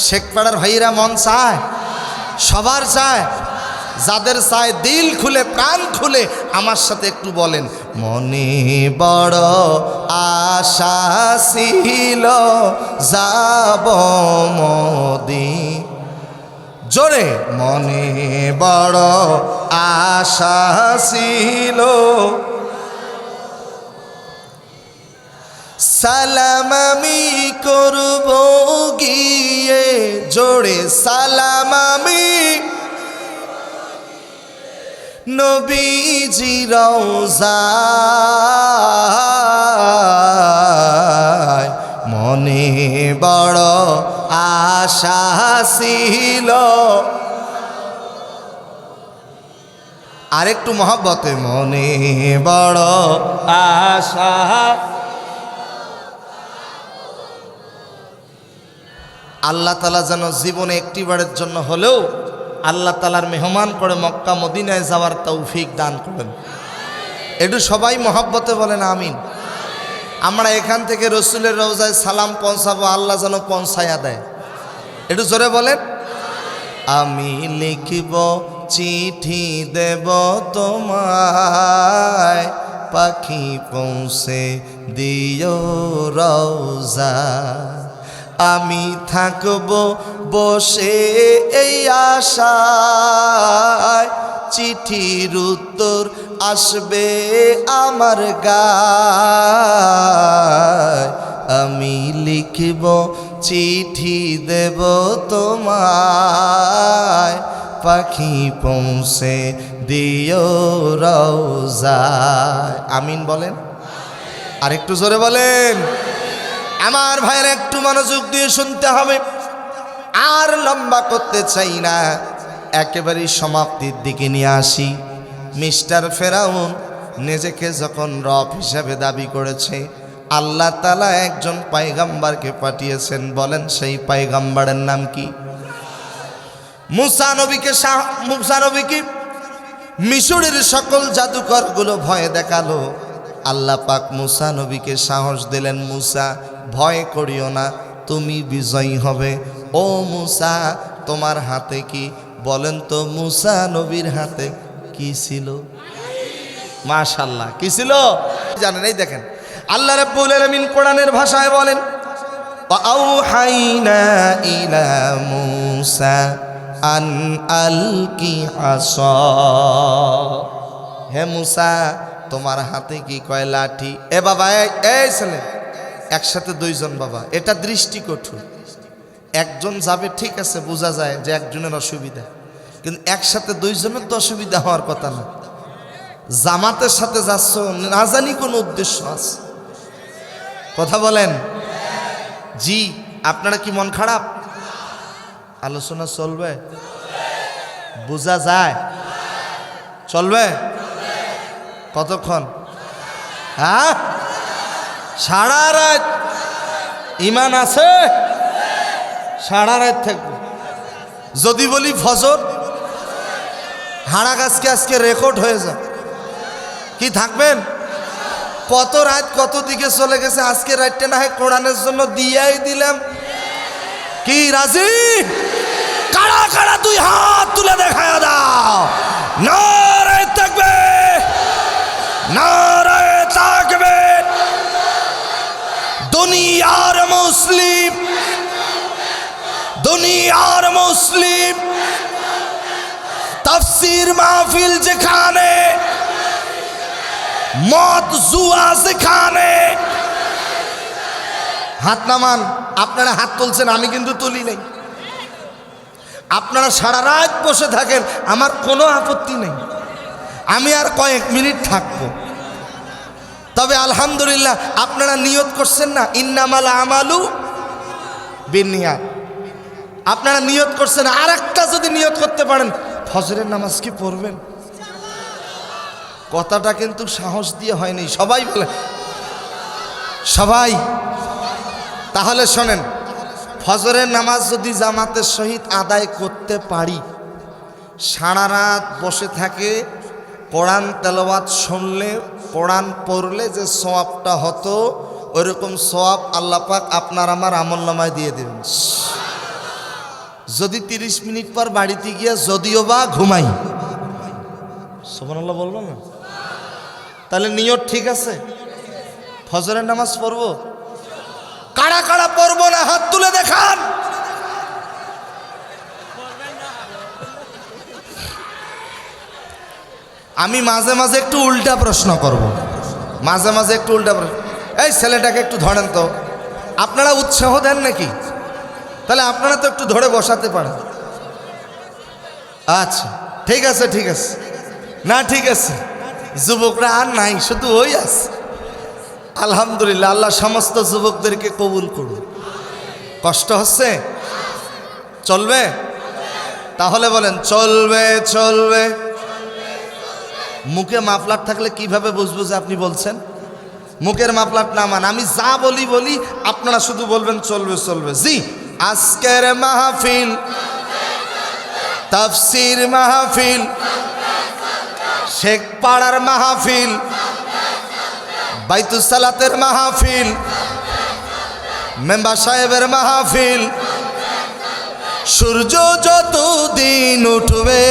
শেখপাড়ার ভাইরা মন চায়, সবার চায়। যাদের চায় দিল খুলে প্রাণ খুলে আমার সাথে একটু বলেন, মনে বড় আশা ছিল যাব মদিনা। জোরে, মনে বড় আশা ছিল, সালাম আমি করব গিয়ে, জোরে সালাম আমি নবীজি রওজায়, মনে বড় আশা ছিল। আরেকটু মহব্বতে, মনে বড় আশা। আল্লাহ তাআলা যেন জীবনে একটিবারের জন্য হলেও আল্লাহ তাআলার মেহমান করে মক্কা মদিনায় যাওয়ার তৌফিক দান করেন। একটু সবাই মহব্বতে বলেন আমিন। আমরা এখান থেকে রসুলের রওজায় সালাম পৌঁছাবো, আল্লাহ যেন পৌঁছায়া দেয়। একটু জোরে বলেন। আমি লিখিব চিঠি দেব তোমায়, পাখি পৌঁছে দিও রওজা। আমি থাকব বসে এই আশায়, চিঠির উত্তর আসবে আমার গায়। আমি লিখব চিঠি দেব তোমায়, পাখি পৌঁছে দিও রওজায়। আমিন বলেন। আর একটু জোরে বলেন। আমার ভাইয়ের একটু মনোযোগ দিয়ে শুনতে হবে, আর লম্বা করতে চাই না, একেবারেই সমাপ্তির দিকে নিয়ে আসি। মিস্টার ফেরাউন নিজেকে যখন রব হিসাবে দাবি করেছে, আল্লাহ তাআলা একজন পয়গম্বরকে পাঠিয়েছেন। বলেন সেই পয়গম্বরের নাম কি? মুসা নবীকে মিশরের সকল জাদুকরগুলো ভয় দেখালো। আল্লাহ পাক মুসা নবীকে সাহস দিলেন, মুসা ভয় করিও না, তুমি বিজয়ী হবে। ও মুসা তোমার হাতে কি? বলেন তো মুসা নবীর হাতে কি ছিল? মাশাআল্লাহ, কি ছিল জানেন? এই দেখেন আল্লাহ রাব্বুল আলামিন কোরআনের ভাষায় বলেন, আওহাইনা ইলা মুসা আন আলকি আসা। হে মুসা তোমার হাতে কি? কয় লাঠি। এ বাবা এই ছেলে, একসাথে দুইজন বাবা, এটা দৃষ্টি কঠোর। একজন যাবে ঠিক আছে, বোঝা যায় যে একজনের অসুবিধা, কিন্তু একসাথে দুইজনের তো অসুবিধা হওয়ার কথা না। জামাতের সাথে যাচ্ছ, না জানি কোন উদ্দেশ্য আছে। কথা বলেন। জি, আপনারা কি মন খারাপ? আলোচনা চলবে, বোঝা যায় চলবে। কতক্ষণ? হ্যাঁ, সারা রাত। ইমান আছে? সারা রাত থাকবে। যদি বলি ফজর, হাড়া গাছকে আজকে রেকর্ড হয়ে যায়। কি থাকবেন? কত রাত কত দিকে চলে গেছে, আজকে রাতটা না হয় কোরআনের জন্য দিয়াই দিলাম। কি রাজি? কারা কারা দুই হাত তুলে দেখায় দাও। নারে তাকবীর, নারে তাকবীর। দুনিয়ার মুসলিম, দুনিয়ার মুসলিম তাফসীর মাহফিল যেখানে, মদ জুয়া যেখানে। হাত নামান। আপনারা হাত তুলছেন, আমি কিন্তু তুলি নাই। আপনারা সারা রাত বসে থাকেন, আমার কোনো আপত্তি নেই। আমি আর কয়েক মিনিট থাকবো। তবে আলহামদুলিল্লাহ আপনারা নিয়ত করছেন না, ইন্নামাল আমালু বিন্নিয়াত। আপনারা নিয়ত করছেন। আর একটা যদি নিয়ত করতে পারেন, ফজরের নামাজ কি পড়বেন? কথাটা কিন্তু সাহস দিয়ে হয়নি। সবাই বলে, সবাই। তাহলে শোনেন, ফজরের নামাজ যদি জামাতের সহিত আদায় করতে পারি, সারা রাত বসে থাকে কোরআন তেলাওয়াত শুনলে, কোরআন পড়লে যে সওয়াবটা হতো, ওইরকম সওয়াব আল্লাহ পাক আপনার আমার আমলনামায় দিয়ে দেবেন। যদি 30 মিনিট পর বাড়িতে গিয়া যদিও বা ঘুমাই, সুবহানাল্লাহ বলবো না? তাহলে নিয়ত ঠিক আছে, ফজরের নামাজ পড়বো। কারা কারা পড়বো না হাত তুলে দেখান। আমি মাঝে মাঝে একটু উল্টা প্রশ্ন করব, মাঝে মাঝে একটু উল্টা প্রশ্ন। এই ছেলেটাকে একটু ধরেন তো। আপনারা উৎসাহ দেন নাকি? তাহলে আপনারা তো একটু ধরে বসাতে পারেন। আচ্ছা ঠিক আছে, ঠিক আছে। না ঠিক আছে, যুবকরা আর নাই, শুধু ওই আছে। আলহামদুলিল্লাহ, আল্লাহ সমস্ত যুবকদেরকে কবুল করুন। কষ্ট হচ্ছে? চলবে? তাহলে বলেন চলবে চলবে। মুখে মাফলার থাকলে কিভাবে বুঝবো যে আপনি বলছেন? মুখের মাফলার না মান, আমি যা বলি বলি, আপনারা শুধু বলবেন চলবে চলবে। জি, আজকের মাহফিল তাফসীর মাহফিল, শেখ পাড়ার মাহফিল, বাইতুস সালাতের মাহফিল, মেম্বার সাহেবের মাহফিল, সূর্য যতদিন উঠবে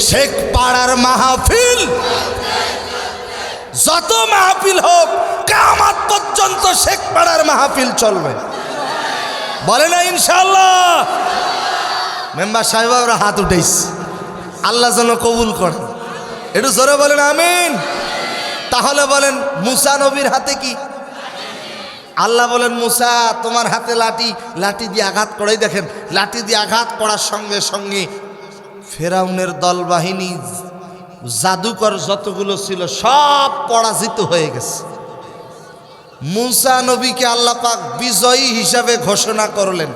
শেখ পাড়ার মাহফিল, যত মাহফিল হোক কিয়ামত পর্যন্ত শেখ পাড়ার মাহফিল চলবে। বলে না ইনশাআল্লাহ? মেম্বার সাহেবরা হাত উঠাইছে, আল্লাহ যেন কবুল করেন। একটু জোরে বলেন আমিন। তাহলে বলেন মুসা নবীর হাতে কি? আল্লাহ বলেন মুসা তোমার হাতে লাঠি, লাঠি দিয়ে আঘাত করেই দেখেন, লাঠি দিয়ে আঘাত করার সঙ্গে সঙ্গে ফেরাউনের দল বাহিনী জাদুকর যতগুলো ছিল সব পরাজিত হয়ে গেছে। মুসা নবীকে আল্লাহ পাক বিজয়ী হিসাবে ঘোষণা করলেন।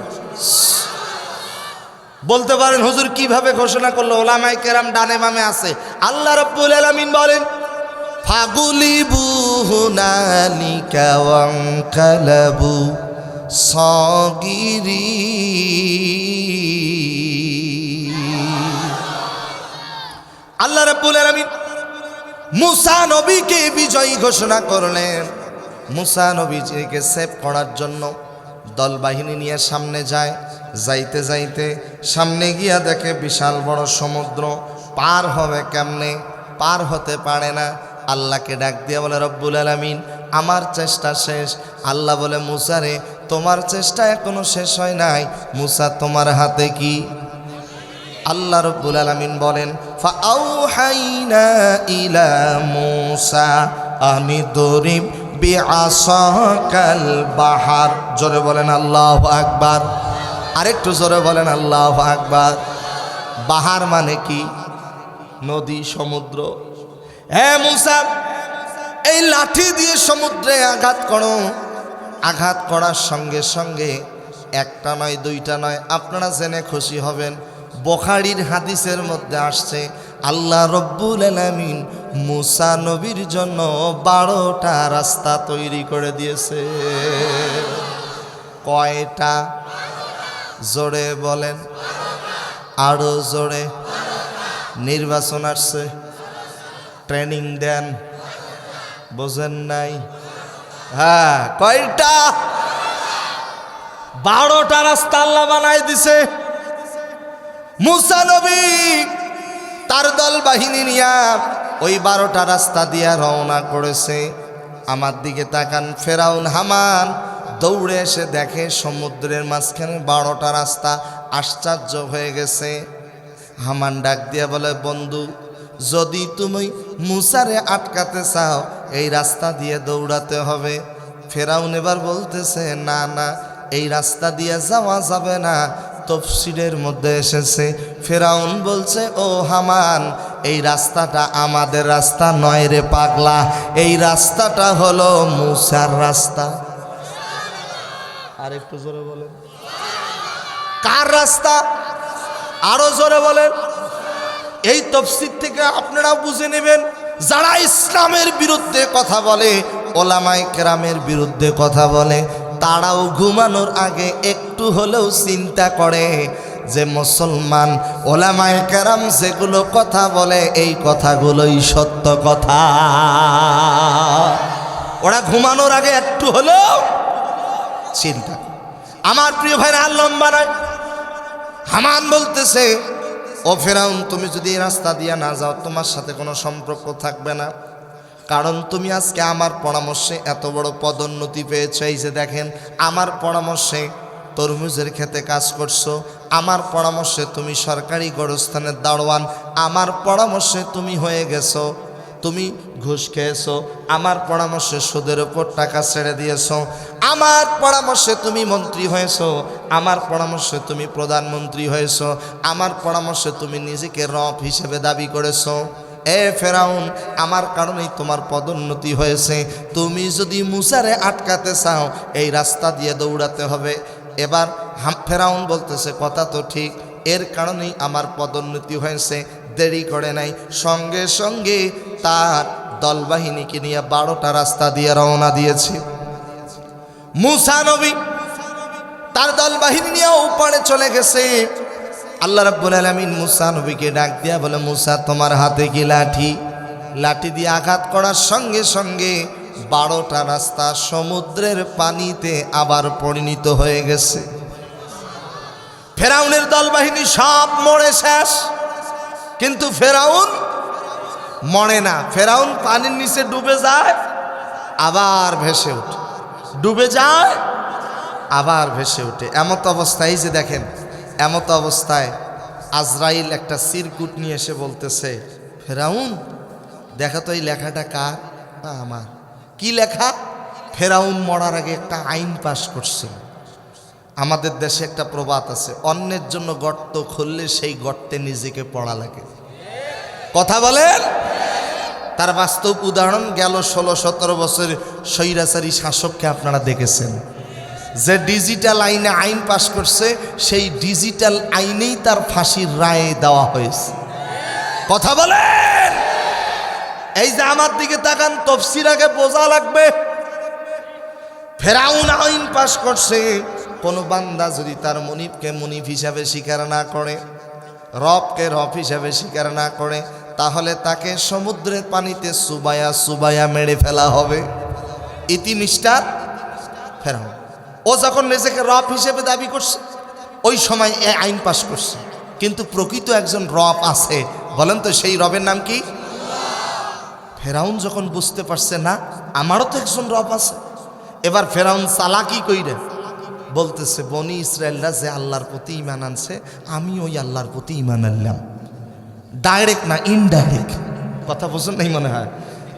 বলতে পারেন হুজুর কিভাবে ঘোষণা করলো? ওলামায়ে কেরাম ডানে বামে আছে। আল্লাহ রাব্বুল আলামিন বলেন ফাগুলিবু হুনালিকা ওয়ানকালাবু সাগিরিন। আল্লাহ রাব্বুল আলামিন মুসা নবীকে বিজয়ী ঘোষণা করলেন। মুসা নবীজিকে সেভ করার জন্য দল বাহিনী নিয়ে সামনে যায়। যাইতে যাইতে সামনে গিয়া দেখে বিশাল বড় সমুদ্র, পার হবে কেমনে? পার হতে পারে না। আল্লাহকে ডাক দিয়া বলে রব্বুল আলামিন আমার চেষ্টা শেষ। আল্লাহ বলে মুসা রে তোমার চেষ্টা এখনো শেষ হয় নাই। মুসা তোমার হাতে কি? আল্লাহ রব্বুল আলামিন বলেন ফাআউহাইনা ইলা মুসা আনিদরিব বিআসাকাল বাহার। জোরে বলেন আল্লাহু আকবার। আরেকটু জোরে বলেন আল্লাহু আকবার। বাহার মানে কি? নদী, সমুদ্র। হ্যাঁ মুসা এই লাঠি দিয়ে সমুদ্রে আঘাত করো। আঘাত করার সঙ্গে সঙ্গে একটা নয় দুইটা নয়, আপনারা জেনে খুশি হবেন বুখারীর হাদিসের মধ্যে আসছে আল্লাহ রব্বুল আলামিন মুসা নবীর জন্য 12টা রাস্তা তৈরি করে দিয়েছে। কয়টা? জোরে বলেন, আরো জোরে। নির্বাচন আসছে, ট্রেনিং দেন, বোঝেন নাই? হ্যাঁ, কয়টা? 12টা রাস্তা আল্লাহ বানাই দিছে। মুসা নবী তার দল বাহিনী নিয়া ওই 12টা রাস্তা দিয়া রওনা করেছে। আমার দিকে তাকান, ফেরাউন হামান দৌড়ে এসে দেখে সমুদ্রের মাঝখানে 12টা রাস্তা। আশ্চর্য হয়ে গেছে। হামান ডাক দিয়া বলে বন্ধু যদি তুমি মুসারে আটকাতে চাও এই রাস্তা দিয়ে দৌড়াতে হবে। ফেরাউন এবার বলতেছে না না এই রাস্তা দিয়ে যাওয়া যাবে না। তফসিরের মধ্যে এসেছে ফেরাউন বলছে ও হামান এই রাস্তাটা আমাদের রাস্তা নয় রে পাগলা, এই রাস্তাটা হলো মুসার রাস্তা। আর একটু জোরে বলেন কার রাস্তা? আরো জোরে বলেন। এই তফসির থেকে আপনারা বুঝে নেবেন যারা ইসলামের বিরুদ্ধে কথা বলে, ওলামায়ে কেরামের বিরুদ্ধে কথা বলে, তারাও ঘুমানোর আগে একটু হলেও চিন্তা করে যে মুসলমান ওলামায়ে কেরাম যেগুলো কথা বলে এই কথাগুলোই সত্য কথা। ওরা ঘুমানোর আগে একটু হলেও চিন্তা। আমার প্রিয় ভাইরা আর লম্বা নয়, হামান বলতেছে ও ফেরাউন তুমি যদি এই রাস্তা দিয়ে না যাও তোমার সাথে কোনো সম্পর্ক থাকবে না। কারণ তুমি আজকে আমার পরামর্শে এত বড় পদোন্নতি পেয়েছো। এই যে দেখেন আমার পরামর্শে তরমুজের খেতে কাজ করছো, আমার পরামর্শে তুমি সরকারি গোরস্থানের দারোয়ান, আমার পরামর্শে তুমি হয়ে গেছো, তুমি ঘুষ খেয়েছো, আমার পরামর্শে সুদের উপর টাকা ছেড়ে দিয়েছো, আমার পরামর্শে তুমি মন্ত্রী হয়েছো, আমার পরামর্শে তুমি প্রধানমন্ত্রী হয়েছো, আমার পরামর্শে তুমি নিজেকে রব হিসেবে দাবি করেছো। এ ফেরাউন আমার কারণেই তোমার পদোন্নতি হয়েছে। তুমি যদি মুসারে আটকাতে চাও এই রাস্তা দিয়ে দৌড়াতে হবে। এবার ফেরাউন বলতেছে কথা তো ঠিক, এর কারণেই আমার পদোন্নতি হয়েছে। দেরি করে নাই, সঙ্গে সঙ্গে তার দলবাহিনীকে নিয়ে 12টা রাস্তা দিয়ে রওনা দিয়েছে। মুসা নবী তার দল বাহিনী নিয়ে উপরে চলে গেছে। আল্লাহ রাব্বুল আলামিন মুসা নবীকে ডাক দিয়া বলে, মুসা তোমার হাতে কি লাঠি? লাঠি দিয়ে আঘাত করার সঙ্গে সঙ্গে 12টা রাস্তা সমুদ্রের পানিতে আবার পরিণত হয়ে গেছে। ফেরাউনের দল বাহিনী সব মরে শেষ, কিন্তু ফেরাউন মরে না। ফেরাউন পানির নিচে ডুবে যায়, আবার ভেসে ওঠে, ডুবে যায়, আবার ভেসে ওঠে। এমত অবস্থায় যে দেখেন, এমত অবস্থায় আজরাইল একটা চিরকুট নিয়ে এসে বলতেছে, ফেরাউন দেখা তো এই লেখাটা কার? আমার। কি লেখা? ফেরাউন মরার আগে একটা আইন পাশ করছে। আমাদের দেশে একটা প্রবাদ আছে, অন্যের জন্য গর্ত খুললে সেই গর্তে নিজেকে পড়া লাগে। কথা বলেন? তার বাস্তব উদাহরণ গেল 16-17 বছর স্বৈরাচারী শাসককে আপনারা দেখেছেন, যে ডিজিটাল আইনে আইন পাশ করছে, সেই ডিজিটাল আইনেই তার ফাঁসির রায় দেওয়া হয়েছে। কথা বলেন? এই যে আমার দিকে তাকান, তফসির আগে বোঝা লাগবে। ফেরাউন আইন পাশ করছে, কোন বান্দা যদি তার মুনিবকে মুনিব হিসাবে স্বীকার না করে, রবকে রব হিসাবে স্বীকার না করে, তাহলে তাকে সমুদ্রের পানিতে সুবায়া সুবায়া মেরে ফেলা হবে। ইতি মিস্টার ফেরাউন। ও যখন নিজেকে রব হিসেবে দাবি করছে, ওই সময় এ আইন পাশ করছে। কিন্তু প্রকৃত একজন রব আছে, বলেন তো সেই রবের নাম কি? ফেরাউন যখন বুঝতে পারছে না, আমারও তো একজন রব আছে, এবার ফেরাউন চালাকি কইরে বলতেছে, বনি ইসরায়েলরা যে আল্লাহর প্রতি ঈমান আনছে, আমি ওই আল্লাহর প্রতি ঈমান আনলাম। ডাইরেক্ট না, ইনডাইরেক্ট। কথা বুঝুন নাই মনে হয়?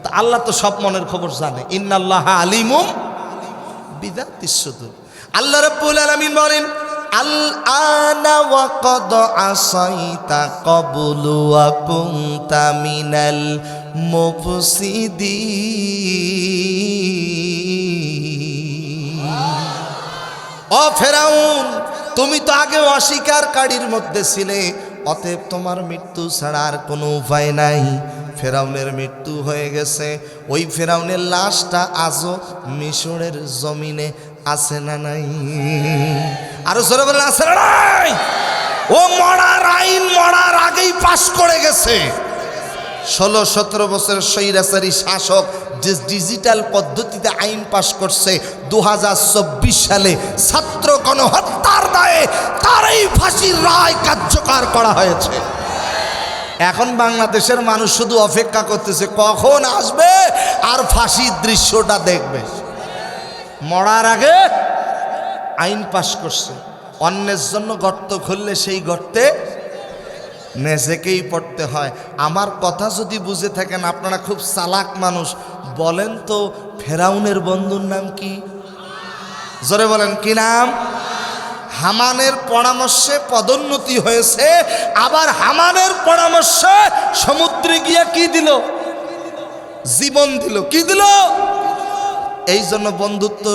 তা আল্লাহ তো সব মনের খবর জানে। ইন্নাল্লাহা আলিমুম বিযাতিস সুদূর। আল্লাহ রাব্বুল আলামিন বলেন, আল আনা ওয়া ক্বাদ আসাইতা ক্বাবলু ওয়া কুনতা মিনাল মুফসিদিন। ও ফেরাউন, তুমি তো আগে অস্বীকারীর মধ্যে ছিলে, অতএব তোমার মৃত্যু ছাড়া আর কোনো উপায় নাই। ফেরাউনের মৃত্যু হয়ে গেছে। ওই ফেরাউনের লাশটা আজও মিশরের জমিনে আছে না নাই? আরো জোরে বলেন, আছে না নাই? ও মরার আইন মরার আগেই পাশ করে গেছে। 16-17 বছরের স্বৈরাচারী শাসক যে ডিজিটাল পদ্ধতিতে আইন পাশ করছে, 2024 সালে ছাত্র গণহত্যার দায়ে তারই ফাঁসির রায় কার্যকর করা হয়েছে। এখন বাংলাদেশের মানুষ শুধু অপেক্ষা করতেছে কখন আসবে আর ফাঁসির দৃশ্যটা দেখবে। মরার আগে আইন পাশ করছে। অন্যের জন্য গর্ত খুললে সেই গর্তে নিজেকেই পড়তে হয়। আমার কথা যদি বুঝে থাকেন, আপনারা খুব চালাক মানুষ, বলেন তো ফেরাউনের বন্ধুর নাম কি? জোরে বলেন, কি নাম? হামানের পরামর্শে পদোন্নতি হয়েছে, আবার হামানের পরামর্শে সমুদ্রে গিয়া কি দিল? জীবন দিল। কি দিল? এই জন্য বন্ধুত্ব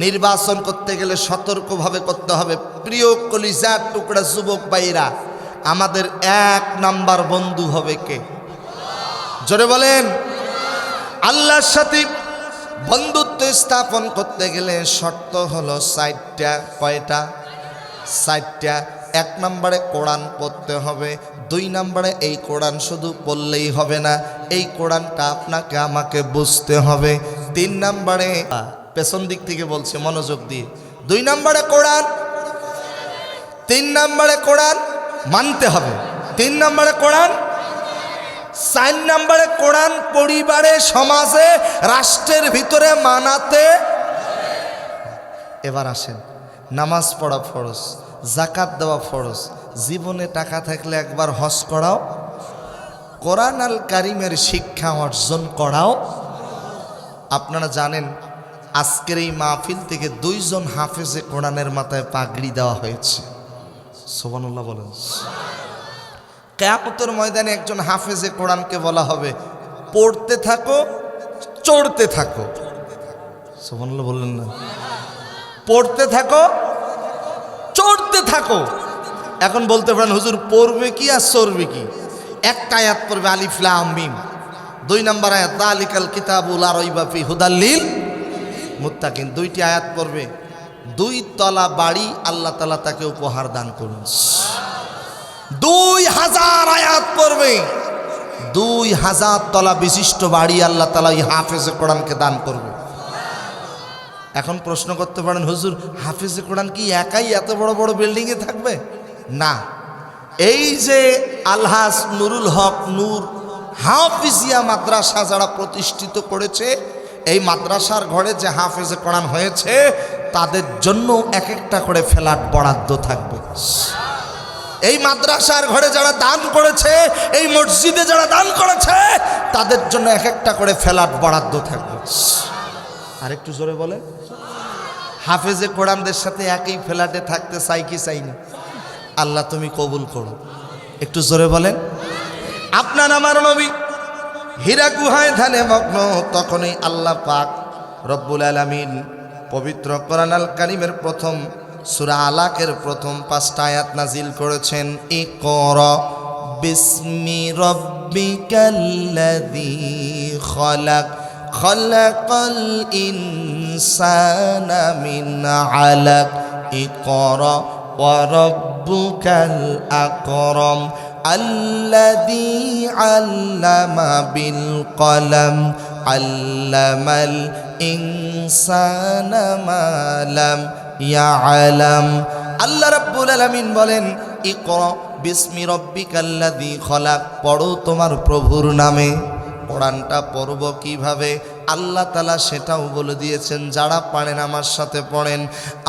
নির্বাচন করতে গেলে সতর্কভাবে করতে হবে। প্রিয় কলিজার টুকরা যুবক ভাইরা, আমাদের 1 নাম্বার বন্ধু হবে কে? জোরে বলেন। আল্লাহর সাথে বন্ধুত্ব স্থাপন করতে গেলে শর্ত হলো 4টা। কয়টা? 4টা। 1 নম্বরে কোরআন পড়তে হবে। 2 নম্বরে এই কোরআন শুধু পড়লেই হবে না, এই কোরআনটা আপনাকে আমাকে বুঝতে হবে। 3 নম্বরে, পেছন দিক থেকে বলছে মনোযোগ দিয়ে, 2 নম্বরে কোরআন, 3 নম্বরে কোরআন মানতে হবে, 3 নম্বরে কোরআন, 4 নম্বরে কোরআন পরিবারে, সমাজে, রাষ্ট্রের ভিতরে মানাতে। এবার আসেন, নামাজ পড়া ফরজ, যাকাত দেওয়া ফরজ, জীবনে টাকা থাকলে একবার হজ করাও, কোরআন আল কারিমের শিক্ষা অর্জন করাও। আপনারা জানেন আজকের এই মাহফিল থেকে 2 জন হাফেজে কোরআনের মাথায় পাগড়ি দেওয়া হয়েছে। সুবহানাল্লাহ বলেন। কিয়ামতের ময়দানে একজন হাফেজে কোরআনকে বলা হবে, পড়তে থাকো, চড়তে থাকো। সুবহানাল্লাহ বললেন না? পড়তে থাকো, চড়তে থাকো। এখন বলতে পারেন হুজুর পড়বে কি আর চড়বে কি? একটা আয়াত পড়বে আলিফ লাম মিম, 2 নম্বর আয়াত যালিকাল কিতাবু লা রাইবা ফি হুদাল লিল মুত্তাকিন। 2টি আয়াত পড়বে, 2 তলা বাড়ি আল্লাহ তাআলা তাকে উপহার দান করুন। 2000 আয়াত পড়বে, 2000 তলা বিশিষ্ট বাড়ি আল্লাহ তাআলা এই হাফেজে কোরআনকে দান করবে। এখন প্রশ্ন করতে পারেন, হুজুর হাফেজে কোরআন কি একাই এত বড় বড় বিল্ডিংয়ে থাকবে? না, এই যে আলহাজ নুরুল হক নূর হাফিজিয়া মাদ্রাসা যারা প্রতিষ্ঠিত করেছে, এই মাদ্রাসার ঘরে যে হাফেজে কোরআন হয়েছে তাদের জন্য এক একটা করে ফ্ল্যাট বরাদ্দ থাকবে। এই মাদ্রাসার ঘরে যারা দান করেছে, এই মসজিদে যারা দান করেছে তাদের জন্য এক একটা করে ফ্ল্যাট বরাদ্দ থাকবে। আর একটু জোরে বলে, হাফেজে কোরআনদের সাথে একই ফ্ল্যাটে থাকতে চাই কি চাই না? আল্লাহ তুমি কবুল করো। একটু জোরে বলেন। আপনার আমার নবী হীরা গুহায় ধ্যানে মগ্ন, তখনই আল্লাহ পাক রব্বুল আলামিন পবিত্র কোরআন আল কারীমের প্রথম সূরা আলাকের প্রথম 5টা আয়াত নাজিল করেছেন। ইকরা বিসমি রাব্বিকাল্লাযী খালাক খালাকাল ইনসানা মিন আলাক ইকরা ওয়া রাব্বুকাল আকরাম আল্লাযী আল্লামা বিল কলম আল্লামাল ইনসানা মা লাম ইয়ালাম। আল্লাহ রাব্বুল আলামিন বলেন, ইকরা বিসমি রাব্বিকাল্লাযী খালাক, পড়ো তোমার প্রভুর নামে। কোরআনটা পড়ব কিভাবে আল্লাহ তাআলা সেটাও বলে দিয়েছেন। যারা পারেন আমার সাথে পড়েন,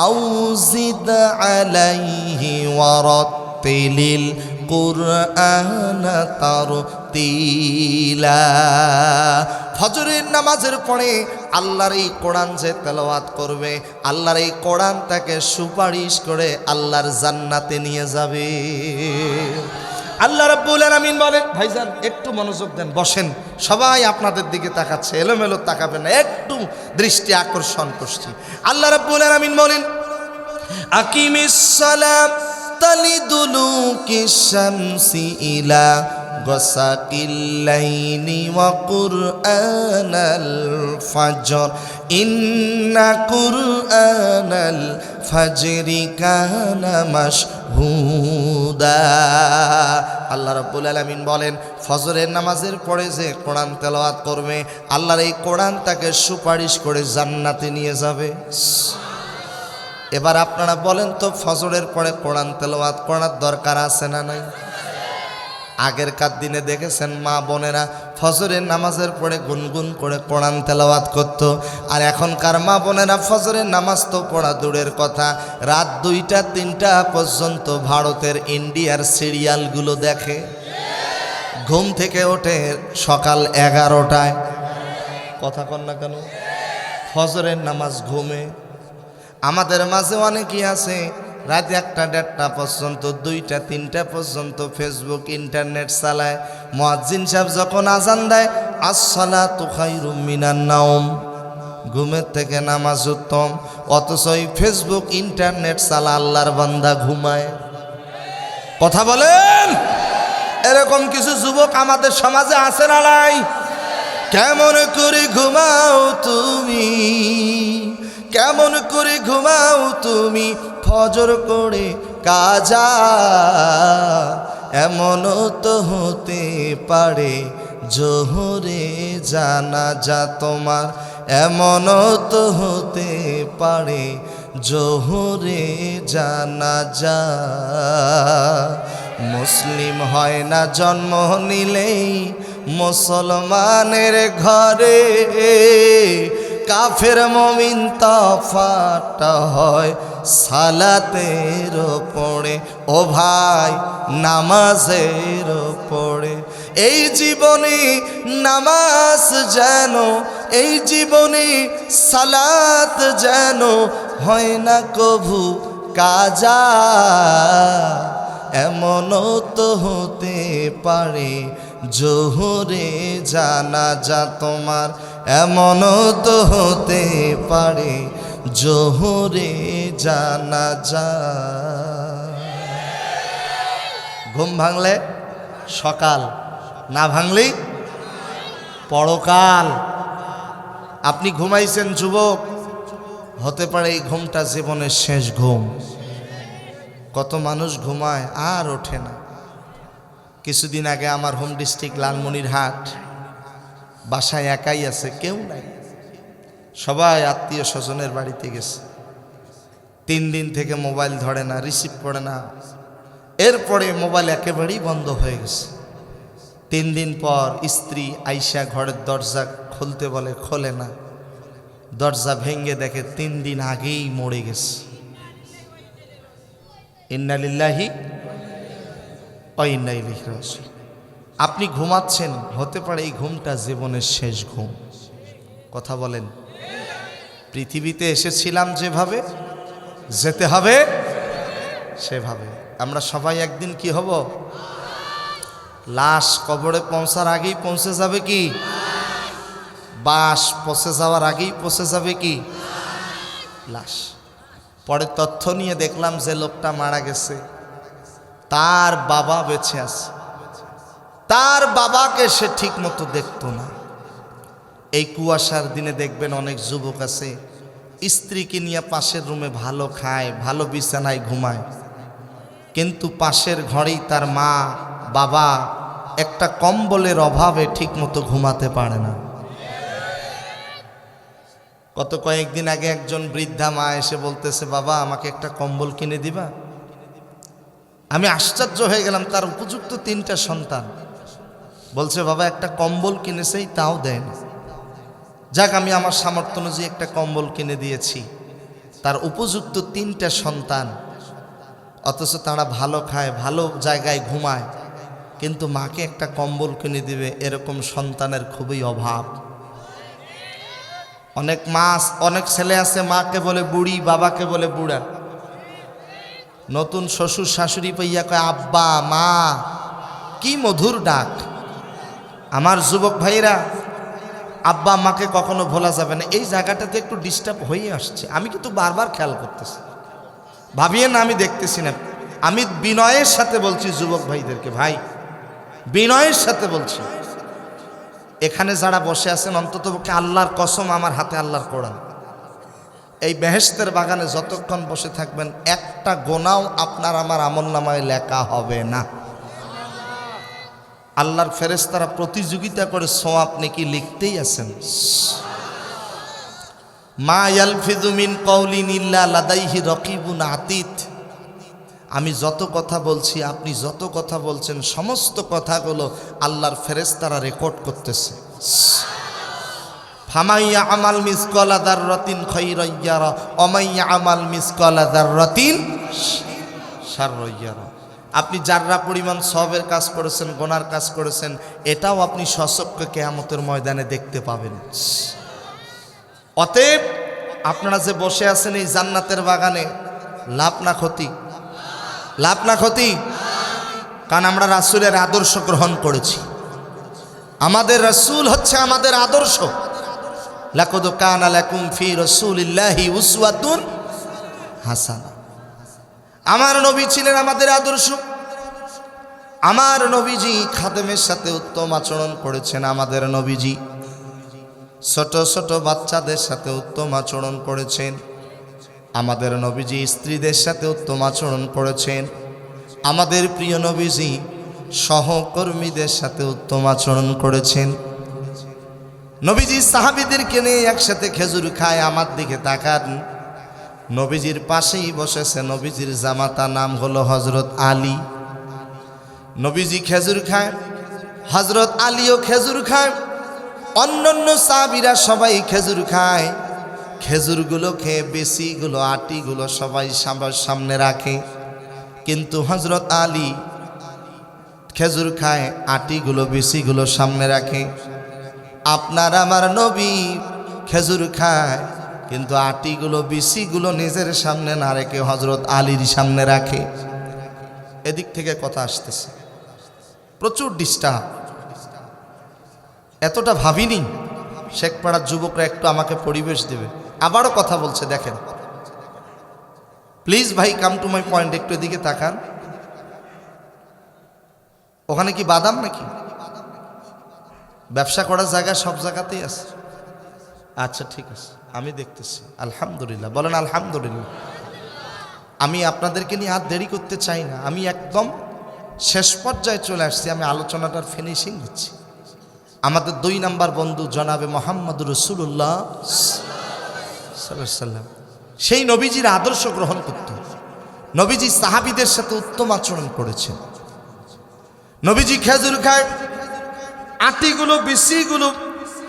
আউজিদ আলাইহি ওয়ারাতিলিল কুরআন তারতিলা। ফজরের নামাজের পরে আল্লাহর এই কোরআন যে তেলাওয়াত করবে, আল্লাহর এই কোরআন তাকে সুপারিশ করে আল্লাহর জান্নাতে নিয়ে যাবে। আল্লাহ রাব্বুল আলামিন বলেন, ভাইজান একটু মনোযোগ দেন, বসেন, সবাই আপনাদের দিকে তাকাচ্ছে, এলোমেলো তাকাবেন না, একটু দৃষ্টি আকর্ষণ করছি। আল্লাহ রাব্বুল আলামিন বলেন, আকিমিস সালাত তালিদুলুকিশ শামসি ইলা গাসাকিল লাইলি ওয়া কুরআনাল ফাজর ইন্না কুরআনাল ফাজরি কানা মাশহুদা। আল্লাহ রাব্বুল আলামিন বলেন, ফজরের নামাজের পরে যে কোরআন তেলাওয়াত করবে, আল্লাহর এই কোরআন তাকে সুপারিশ করে জান্নাতে নিয়ে যাবে। এবার আপনারা বলেন তো, ফজরের পরে কোরআন তেলাওয়াত করার দরকার আছে না নাই? আগেরকার দিনে দেখেছেন মা বোনেরা ফজরের নামাজের পরে গুনগুন করে কোরআন তেলাওয়াত করত। আর এখনকার মা বোনেরা ফজরের নামাজ তো পড়া দূরের কথা, রাত 2টা 3টা পর্যন্ত ভারতের ইন্ডিয়ার সিরিয়ালগুলো দেখে। ঘুম থেকে ওঠে সকাল 11টায়, কথা কন না কেন? ফজরের নামাজ ঘুমে। আমাদের মাঝে অনেকেই আছে রাত 1টা 1:30টা পর্যন্ত, 2টা 3টা পর্যন্ত ফেসবুক ইন্টারনেট চালায়। মুয়াজ্জিন সাহেব যখন আজান দেয়, আসসালাতু খায়রুম মিনান নাওম, ঘুমের থেকে নামাজ উত্তম, অথচ এই ফেসবুক ইন্টারনেট চালা আল্লাহর বান্দা ঘুমায়। কথা বলেন, এরকম কিছু যুবক আমাদের সমাজে আছে না নাই? কেমন করে ঘুমাও তুমি, কেমন করে ঘুমাও তুমি ফজর করে কাজা, এমনও তো হতে পারে জোহরে জানাজা তোমার, এমনও তো হতে পারে জোহরে জানাজা। মুসলিম হয় না জন্ম নিলেই মুসলমানের ঘরে, কাফের মুমিন তফাৎ হয় সালাতের ওপরে, ও ভাই নামাজের ওপরে। এই জীবনে নামাজ যেন, এই জীবনে সালাত যেন হয় না কভু কাজা, এমনও তো হতে পারে জোহরে জানাজা তোমার, এমনও তো হতে পারে জোহরে জানাজা। ঘুম ভাঙলে সকাল, না ভাঙলেই পরকাল। আপনি ঘুমাইছেন যুবক, হতে পারে এই ঘুমটা জীবনের শেষ ঘুম। কত মানুষ ঘুমায় আর ওঠে না। কিছুদিন আগে আমার হোম ডিস্ট্রিক্ট লালমনিরহাট, বাসায় একাই আছে, কেউ নাই, সবাই আত্মীয় স্বজনের বাড়িতে গেছে। 3 দিন থেকে মোবাইল ধরে না, রিসিভ করে না, এরপরে মোবাইল একেবারেই বন্ধ হয়ে গেছে। 3 দিন পর স্ত্রী আইসা ঘরের দরজা খুলতে বলে, খোলে না। দরজা ভেঙে দেখে 3 দিন আগেই মরে গেছে। ইন্না লিল্লাহি ওয়া ইন্না ইলাইহি রাজিউন। আপনি ঘুমাচ্ছেন, হতে পারে এই ঘুমটা জীবনের শেষ ঘুম। কথা বলেন। পৃথিবীতে এসেছিলাম যেভাবে, যেতে হবে সেভাবে। আমরা সবাই একদিন কি হব? লাশ কবরে পৌঁছার আগেই পৌঁছে যাবে কি? বাস পচে যাওয়ার আগেই পচে যাবে কি? লাশ। পরে তথ্য নিয়ে দেখলাম যে লোকটা মারা গেছে তার বাবা বেঁচে আছে। তার বাবাকে সে ঠিক মতো দেখতো না। এই কুয়াশার দিনে দেখবেন অনেক যুবক আছে, স্ত্রীকে নিয়ে পাশের রুমে ভালো খায়, ভালো বিছানায় ঘুমায়, কিন্তু পাশের ঘরেই তার মা বাবা একটা কম্বলের অভাবে ঠিক মতো ঘুমাতে পারে না। গত কয়েকদিন আগে একজন বৃদ্ধা মা এসে বলতেছে, বাবা আমাকে একটা কম্বল কিনে দিবা? আমি আশ্চর্য হয়ে গেলাম, তার উপযুক্ত 3টা সন্তান। বলছে বাবা একটা কম্বল কিনেছেই তাও দেন। যাক, আমি আমার সামর্থ্য অনুযায়ী একটা কম্বল কিনে দিয়েছি। তার উপযুক্ত 3টা সন্তান, অথচ তারা ভালো খায়, ভালো জায়গায় ঘুমায়, কিন্তু মাকে একটা কম্বল কিনে দিবে এরকম সন্তানের খুবই অভাব। অনেক ছেলে আছে মাকে বলে বুড়ি, বাবাকে বলে বুড়া। নতুন শ্বশুর শাশুড়ি পাইয়া কয় আব্বা মা, কি মধুর ডাক। আমার যুবক ভাইরা, আব্বা আম্মাকে কখনো ভোলা যাবে না। এই জায়গাটাতে একটু ডিস্টার্ব হয়ে আসছে, আমি কিন্তু বারবার খেয়াল করতেছি, ভাবিয়ে না আমি দেখতেছি না। আমি বিনয়ের সাথে বলছি যুবক ভাইদেরকে, ভাই বিনয়ের সাথে বলছি, এখানে যারা বসে আছেন অন্ততপক্ষে আল্লাহর কসম, আমার হাতে আল্লাহর কোরআন, এই বেহেশতের বাগানে যতক্ষণ বসে থাকবেন একটা গোনাও আপনার আমার আমলনামায় লেখা হবে না। আল্লাহর ফেরেশতারা প্রতিযোগিতা করে সওয়াব নেকি লিখতেই আছেন। মা ইয়ালফিযু মিন কাউলিন ইল্লা লাদাইহি রাকিবুন আতীদ। আমি যত কথা বলছি, আপনি যত কথা বলছেন, সমস্ত কথাগুলো আল্লাহর ফেরেশতারা রেকর্ড করতেছে। ফামাইয়া আমাল মিসকালা যাররাতিন খায়রান ইয়ারা ওয়া মাইয়া আমাল মিসকালা যাররাতিন শাররান ইয়ারা। আপনি যাররা পরিমাণ সওয়াবের কাজ করেছেন, গুনার কাজ করেছেন, এটাও আপনি সচক্ষে কিয়ামতের ময়দানে দেখতে পাবেন। অতএব আপনারা যে বসে আছেন এই জান্নাতের বাগানে, লাভ না ক্ষতি? লাভ না ক্ষতি? কারণ আমরা রাসূলের আদর্শ গ্রহণ করেছি। আমাদের রাসূল হচ্ছে আমাদের আদর্শ। লাকাদ কানা লাকুম ফি রাসূলিল্লাহি উসওয়াতুন হাসানাহ। আমার নবী ছিলেন আমাদের আদর্শ। আমার নবীজি খাদেমের সাথে উত্তম আচরণ করেছেন। আমাদের নবীজি ছোট ছোট বাচ্চাদের সাথে উত্তম আচরণ করেছেন। আমাদের নবীজি স্ত্রীদের সাথে উত্তম আচরণ করেছেন। আমাদের প্রিয় নবীজি সহকর্মীদের সাথে উত্তম আচরণ করেছেন। নবীজি সাহাবীদেরকে নিয়ে একসাথে খেজুর খায়। আমার দিকে তাকান, নবীজির পাশেই বসেছে নবীজির জামাতা, নাম হলো হযরত আলী। নবীজি খেজুর খায়, হযরত আলীও খেজুর খায়, অন্যান্য সাহাবীরা সবাই খেজুর খায়। খেজুরগুলো খেয়ে বেশিগুলো আটিগুলো সবাই সামনে রাখে, কিন্তু হযরত আলী খেজুর খায়, আটিগুলো বেশিগুলো সামনে রাখে। আপনার আমার নবী খেজুর খায়, কিন্তু আটিগুলো বেশিগুলো নিজের সামনে না রেখে হযরত আলীর সামনে রাখে। এদিক থেকে কথা আসতেছে, প্রচুর ডিস্টার্ব। এতটা ভাবিনি শেখপাড়ার যুবকরা একটু আমাকে পরিবেশ দেবে। আবারও কথা বলছে, দেখেন প্লিজ ভাই, কাম টু মাই পয়েন্ট। একটু এদিকে তাকান। ওখানে কি বাদাম নাকি? ব্যবসা করার জায়গা সব জায়গাতেই আছে। আচ্ছা ঠিক আছে, আমি দেখতেছি। আলহামদুলিল্লাহ, বলেন আলহামদুলিল্লাহ। আমি আপনাদেরকে নিয়ে আর দেরি করতে চাই না, আমি একদম শেষ পর্যায়ে চলে আসছি, আমি আলোচনাটার ফিনিশিং দিচ্ছি। আমাদের 2 নাম্বার বন্ধু জনাবে মোহাম্মদ রাসূলুল্লাহ সাল্লাল্লাহু আলাইহি সাল্লাম সেই নবীজির আদর্শ গ্রহণ করত। নবীজি সাহাবীদের সাথে উত্তম আচরণ করেছেন। নবীজি খেজুর খায়, আটিগুলো বিচিগুলো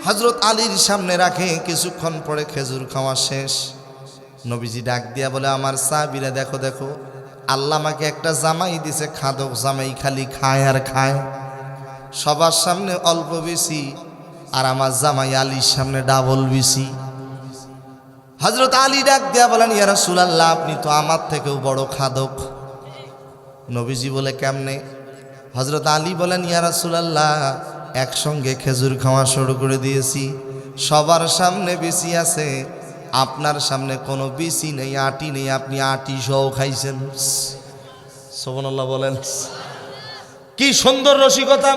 হযরত আলীর সামনে রাখে। কিছুক্ষণ পরে খেজুর খাওয়া শেষ, নবীজি ডাক দিয়া বলে, আমার সাহাবীরা দেখো দেখো, আল্লাহ আমাকে একটা জামাই দিছে, খাদক জামাই, খালি খায় আর খায়। সবার সামনে অল্প বেশি, আর আমার জামাই আলীর সামনে ডাবল বেশি। হযরত আলী ডাক দিয়া বলেন, ইয়া রাসূলুল্লাহ, আপনি তো আমার থেকেও বড় খাদক। নবীজি বলে, কেমনে? হযরত আলী বলেন, ইয়া রাসূলুল্লাহ, একসঙ্গে খেজুর খাওয়া শুরু করে দিয়েছি, সবার সামনে বেশি আছে, আপনার সামনে কোনো বেশি নেই, আটি নেই, আপনি আটি সহ খাইছেন। সুবহানাল্লাহ বলেন। কি সুন্দর রসিকতা!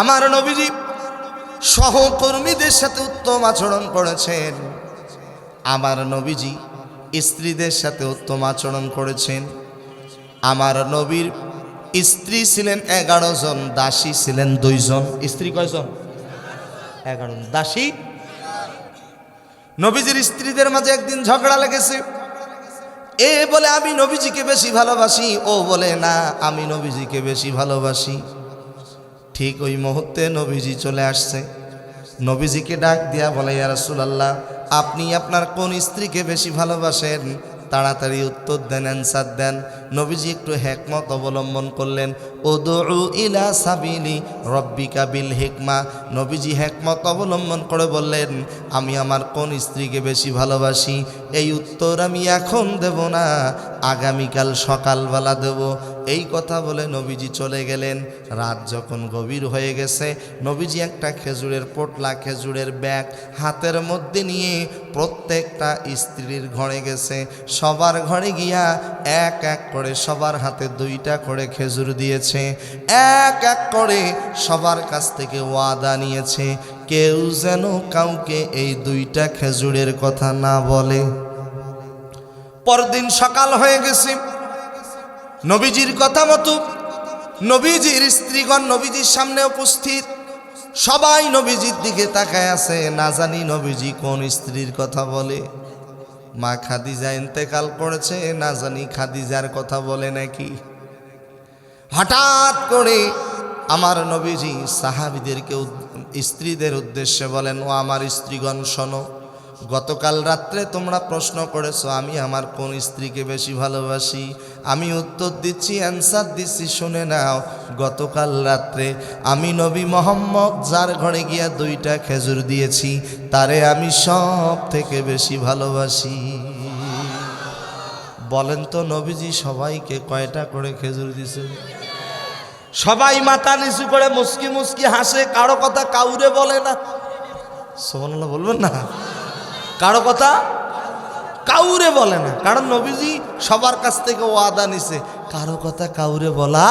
আমার নবীজি সহকর্মীদের সাথে উত্তম আচরণ করেছেন। আমার নবীজি স্ত্রীদের সাথে উত্তম আচরণ করেছেন। আমার নবীর স্ত্রী ছিলেন 11 জন, দাসী ছিলেন 2 জন। স্ত্রী কয়জন? 11, দাসী। নবীজির স্ত্রীদের মাঝে একদিন ঝগড়া লেগেছে। এ বলে আমি নবীজিকে বেশি ভালোবাসি, ও বলে না আমি নবীজিকে বেশি ভালোবাসি। ঠিক ওই মুহূর্তে নবীজি চলে আসছে। নবীজিকে ডাক দিয়া বলে, ইয়া রাসূলুল্লাহ, আপনি আপনার কোন স্ত্রীকে বেশি ভালোবাসেন? তাড়াতাড়ি উত্তর দেন, অ্যান্সার দেন। নবীজি একটু হিকমত অবলম্বন করলেন। উদউ ইলা সাবিলি রব্বিকা বিল হিকমা। নবীজি হিকমত অবলম্বন করে বললেন, আমি আমার কোন স্ত্রীকে বেশি ভালোবাসি এই উত্তর আমি এখন দেব না, আগামীকাল সকালবেলা দেব। এই কথা বলে নবীজি চলে গেলেন। রাত যখন গভীর হয়ে গেছে, নবীজি একটা খেজুরের পোটলা, খেজুরের ব্যাগ হাতের মধ্যে নিয়ে প্রত্যেকটা স্ত্রীর ঘরে গেছে। সবার ঘরে গিয়া এক এক করে সবার হাতে 2টা করে খেজুর দিয়েছে। এক এক করে সবার কাছ থেকে ওয়াদা নিয়েছে, কেউ যেন কাউকে এই 2টা খেজুরের কথা না বলে। পরদিন সকাল হয়ে গেছে। নবীজির কথা মতো নবীজির স্ত্রীগণ নবীজির সামনে উপস্থিত। সবাই নবীজির দিকে তাকায় আছে, না জানি নবীজি কোন স্ত্রীর কথা বলে। মা খাদিজা ইন্তেকাল করেছে, না জানি খাদিজার কথা বলে নাকি। হঠাৎ করে আমার নবীজি সাহাবীদেরকে স্ত্রীদের উদ্দেশ্যে বলেন, ও আমার স্ত্রীগণ শোনো, গতকাল রাত্রে তোমরা প্রশ্ন করেছো আমি আমার কোন স্ত্রীকে বেশি ভালোবাসি। আমি উত্তর দিচ্ছি, অ্যান্সার দিচ্ছি, শুনে নাও। গতকাল রাত্রে আমি নবী মোহাম্মদ যার ঘরে গিয়া 2টা খেজুর দিয়েছি, তারে আমি সব থেকে বেশি ভালোবাসি। বলেন তো নবীজি সবাইকে কয়টা করে খেজুর দিয়েছে? সবাই মাথা নিচু করে মুস্কি মুস্কি হাসে, কারো কথা কাউরে বলে না। সুবহানাল্লাহ বলবেন না? কারো কথা কাউরে বলে না, কারণ নবীজি সবার কাছ থেকে ওয়াদা নিছে, কারো কথা কাউরে বলা।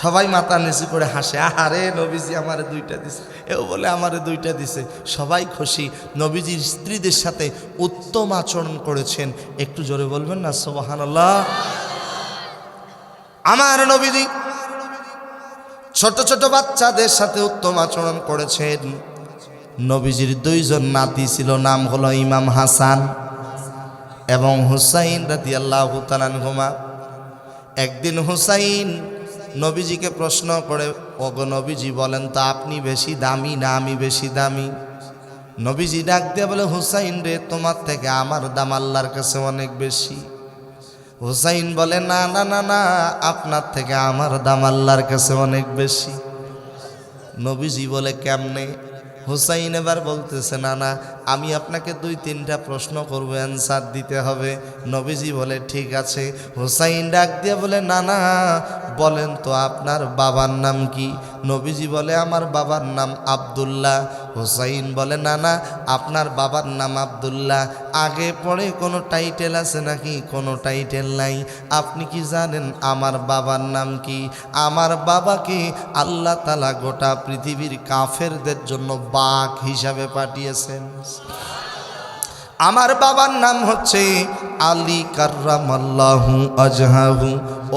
সবাই মাথা নিচু করে হাসে, আরে নবীজি আমারে 2টা দিছে, এও বলে আমারে 2টা দিছে। সবাই খুশি। নবীজির স্ত্রীদের সাথে উত্তম আচরণ করেছেন। একটু জোরে বলবেন না সুবহানাল্লাহ। আমার নবীজি ছোট ছোট বাচ্চাদের সাথে উত্তম আচরণ করেছেন। নবীজির 2 জন নাতি ছিল, নাম হলো ইমাম হাসান এবং হুসাইন রাদিয়াল্লাহু তাআলা আনহুমা। একদিন হুসাইন নবীজিকে প্রশ্ন করে, ওগো নবীজি বলেন তো আপনি বেশি দামি না আমি বেশি দামি? নবীজি ডাক দিয়ে বলে, হুসাইন রে, তোমার থেকে আমার দাম আল্লাহর কাছে অনেক বেশি। হুসাইন বলে, না না না না, আপনার থেকে আমার দাম আল্লাহর কাছে অনেক বেশি। নবীজি বলে, কেমনে? হুসাইন এবার বলতেছে, না না, আমি আপনাকে 2-3টা প্রশ্ন করব, অ্যান্সার দিতে হবে। নবীজি বলে ঠিক আছে। হুসাইন ডাক দিয়ে বলে নানা বলেন তো আপনার বাবার নাম কি? নবীজি বলে আমার বাবার নাম আব্দুল্লাহ। হুসাইন বলে নানা আপনার বাবার নাম আব্দুল্লাহ, আগে পরে কোনো টাইটেল আছে নাকি? কোনো টাইটেল নাই। আপনি কি জানেন আমার বাবার নাম কি? আমার বাবাকে আল্লাহ তাআলা গোটা পৃথিবীর কাফেরদের জন্য বাঘ হিসাবে পাঠিয়েছেন। আমার বাবার নাম হচ্ছে আলী কাররামাল্লাহু ওয়াজহাহু।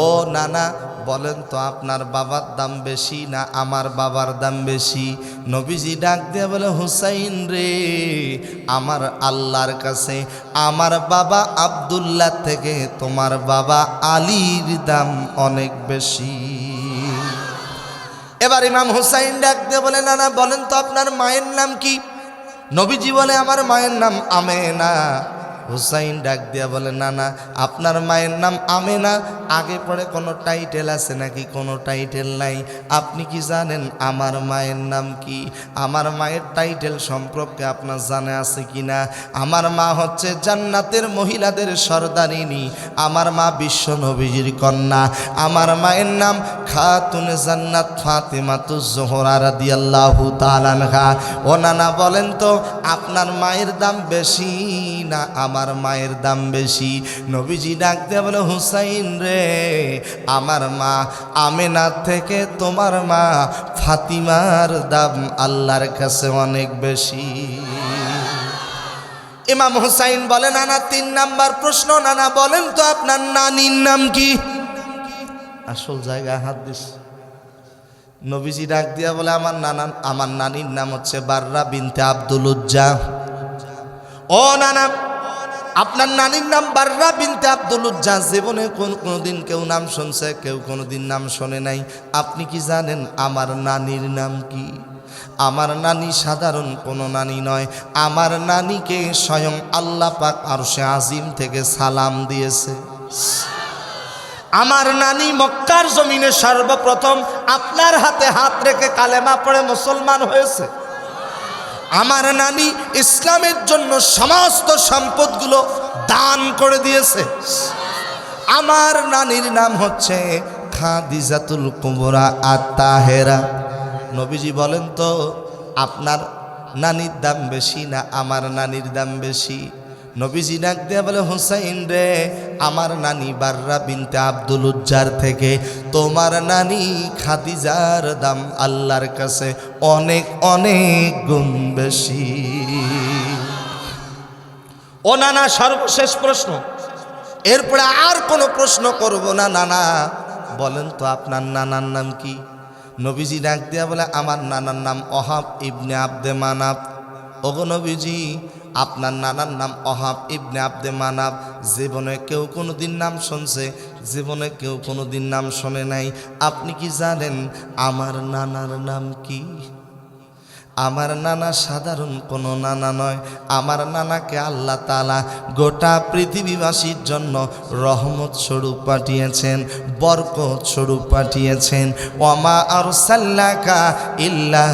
ও নানা বলেন তো আপনার বাবার দাম বেশি না আমার বাবার দাম বেশি? নবীজি ডাক দিয়ে বলে হুসাইন রে, আমার আল্লাহর কাছে আমার বাবা আব্দুল্লাহ থেকে তোমার বাবা আলীর দাম অনেক বেশি। এবার ইমাম হুসাইন ডাক দিয়ে বলে নানা বলেন তো আপনার মায়ের নাম কি? নবীজি বলে আমার মায়ের নাম আমেনা। হুসাইন ডাক দিয়া বলে নানা আপনার মায়ের নাম আমেনা, আগে পরে কোনো টাইটেল আছে নাকি? কোনো টাইটেল নাই। আপনি কি জানেন আমার মায়ের নাম কি? আমার মায়ের টাইটেল সম্পর্কে আপনার জানা আছে কি না? আমার মা হচ্ছে জান্নাতের মহিলাদের সর্দারিনী। আমার মা বিশ্ব নবীজির কন্যা। আমার মায়ের নাম খাতুনে জান্নাত ফাতেমাতুজ জোহরা রাদিয়াল্লাহু তাআলা আনহা। ও নানা বলেন তো আপনার মায়ের দাম বেশি না আমার মায়ের দাম বেশি? নবীজি ডাক দিয়ে বলে হুসাইন রে, আমার মা আমেনা থেকে তোমার মা ফাতিমার দাম আল্লাহর কাছে অনেক বেশি। ইমাম হুসাইন বলে নানা 3 নাম্বার প্রশ্ন, নানা বলেন তো আপনার নানির নাম কি? আসল জায়গায় হাত দিস। নবীজি ডাক দিয়া বলে আমার নানির নাম হচ্ছে বাররা বিনতে আব্দুল উজ্জা। ও নানা আপনার নানির নাম বাররা বিনতে আব্দুল উজ্জা। জীবনে কোনোদিন কেউ নাম শুনছে, কেউ কোনোদিন নাম শোনে নাই। আপনি কি জানেন আমার নানির নাম কি? আমার নানি সাধারণ কোনো নানি নয়। আমার নানিকে স্বয়ং আল্লাহ পাক আরশে আজিম থেকে সালাম দিয়েছে। আমার নানি মক্কার জমিনে সর্বপ্রথম আপনার হাতে হাত রেখে কালেমা পড়ে মুসলমান হয়েছে। আমার নানি ইসলামের জন্য সমস্ত সম্পদগুলো দান করে দিয়েছে। আমার নানির নাম হচ্ছে খাদিজাতুল কুবরা আত-তাহেরা। নবীজি বলেন তো আপনার নানির দাম বেশি না আমার নানির দাম বেশি? নবীজি ডাক দিয়ে বলে হুসাইন রে, আমার নানি বাররা বিনতে আব্দুল উজ্জার থেকে তোমার নানি খাদিজার দাম আল্লাহর কাছে অনেক অনেক গুণ বেশি। ও নানা সর্বশেষ প্রশ্ন, এরপরে আর কোনো প্রশ্ন করব না। নানা বলেন তো আপনার নানার নাম কি? নবীজি ডাক দিয়া বলে আমার নানার নাম ওহাব ইবনে আব্দে মানাব। ওগো নবীজি আপনার নানার নাম ওহাব ইবনে আব্দে মানাব। জীবনে কেউ কোনোদিন নাম শুনছে, জীবনে কেউ কোনোদিন নাম শোনে নাই। আপনি কি জানেন আমার নানার নাম কি? আমার নানা সাধারণ কোনো নানা নয়। আমার নানাকে আল্লাহ তাআলা গোটা পৃথিবীবাসীর জন্য রহমত স্বরূপ পাঠিয়েছেন, বরকত স্বরূপ পাঠিয়েছেন। ওয়ামা আরসালনাকা ইল্লা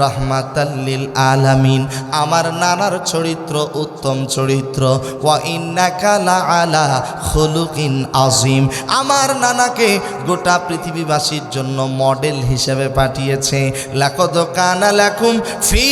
রাহমাতাল লিল আলামিন। আমার নানার চরিত্র উত্তম চরিত্র। ওয়া ইন্নাকা লাআলা খুলুকিন আযীম। আমার নানাকে গোটা পৃথিবীবাসীর জন্য মডেল হিসেবে পাঠিয়েছে। লাকাদ কানা লাকুম ফি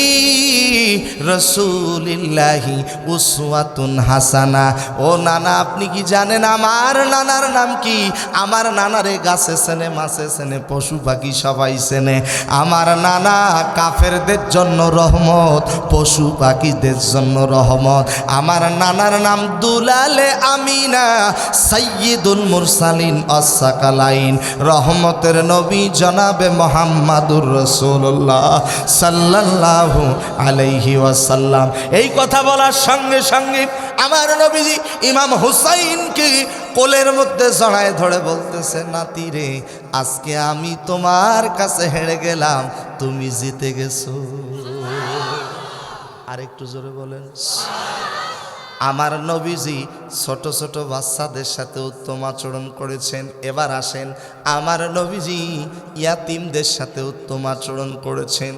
রাসূলিল্লাহি উসওয়াতুন হাসানা। ও নানা আপনি কি জানেন আমার নানার নাম কি? আমার নানারে গাছে চেনে, মাছে চেনে, পশু পাখি সবাই চেনে। আমার নানা কাফেরদের জন্য রহমত, পশু পাখিদের জন্য রহমত। আমার নানার নাম দুলালে আমিনা সাইয়্যিদুল মুরসালিন আস-সাকালাইন। রহমতের নবী জনাবে মুহাম্মাদুর রাসূলুল্লাহ সাল্লাল্লাহু আলাইহি ওয়াসাল্লাম। এই কথা বলার সঙ্গে সঙ্গে আমার নবীজি ইমাম হুসাইনকে কোলের মধ্যে জড়ায় ধরে বলতেছে, নাতি রে আজকে আমি তোমার কাছে হেরে গেলাম, তুমি জিতে গেছো। আর একটু জোরে বলেন। আমার নবীজি ছোট ছোট বাচ্চাদের সাথে উত্তম আচরণ করেছেন। এবার আসেন আমার নবীজি ইয়াতিমদের সাথে উত্তম আচরণ করেছেন।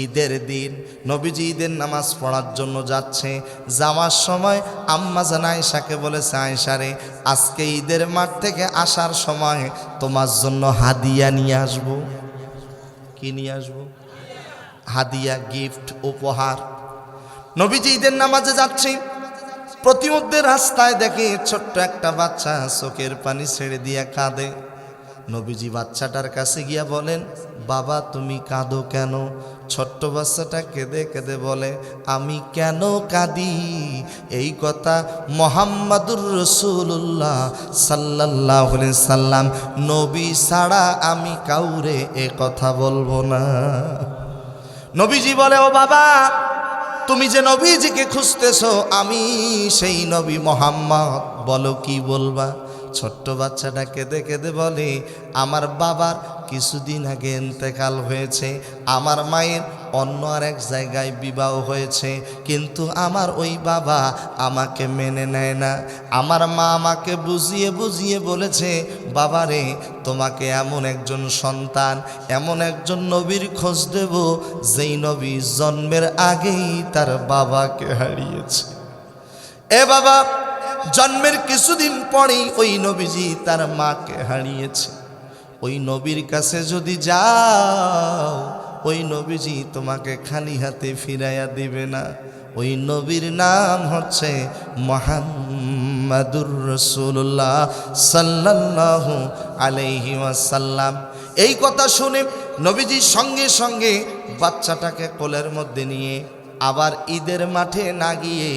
ঈদের দিন নবীজি ঈদের নামাজ পড়ার জন্য যাচ্ছে। যাওয়ার সময় আম্মা জান আয়েশাকে বলেছে, আয়েশা রে, আজকে ঈদের মাঠ থেকে আসার সময় তোমার জন্য হাদিয়া নিয়ে আসবো। কি নিয়ে আসবো? হাদিয়া, গিফট, উপহার। নবীজি ঈদের নামাজে যাচ্ছে, প্রতিমধ্যে রাস্তায় দেখে ছোট্ট একটা বাচ্চা চোখের পানি ছেড়ে দিয়া কাঁদে। নবীজি বাচ্চাটার কাছে গিয়া বলেন, বাবা তুমি কাঁদো কেন? ছোট্ট বাচ্চাটা কেঁদে কেঁদে বলে, আমি কেন কাঁদি এই কথা মুহাম্মাদুর রাসূলুল্লাহ সাল্লাল্লাহু আলাইহি সাল্লাম নবী ছাড়া আমি কাউরে এ কথা বলবো না। নবীজি বলে, ও বাবা, তুমি যে নবীজিকে খুঁজতেছো, আমি সেই নবী মুহাম্মদ, বলো কি বলবা? ছোট্ট বাচ্চাটা কেঁদে কেঁদে বলে, আমার বাবার কিছুদিন আগে ইন্তেকাল হয়েছে, আমার মায়ের অন্য আর এক জায়গায় বিবাহ হয়েছে, কিন্তু আমার ওই বাবা আমাকে মেনে নেয় না। আমার মা আমাকে বুঝিয়ে বুঝিয়ে বলেছে, বাবারে তোমাকে এমন একজন সন্তান, এমন একজন নবীর খোঁজ দেব যেই নবী জন্মের আগেই তার বাবাকে হারিয়েছে। এ বাবা, জন্মের কিছুদিন পরেই ওই নবীজি তার মাকে হারিয়েছে। ওই নবীর কাছে যদি যাও, ওই নবীজি তোমাকে খালি হাতে ফিরাইয়া দিবে না। ওই নবীর নাম হচ্ছে মুহাম্মাদুর রাসূলুল্লাহ সাল্লাল্লাহু আলাইহি ওয়াসাল্লাম। এই কথা শুনে নবীজি সঙ্গে সঙ্গে বাচ্চাটাকে কোলের মধ্যে নিয়ে আবার ঈদের মাঠে না গিয়ে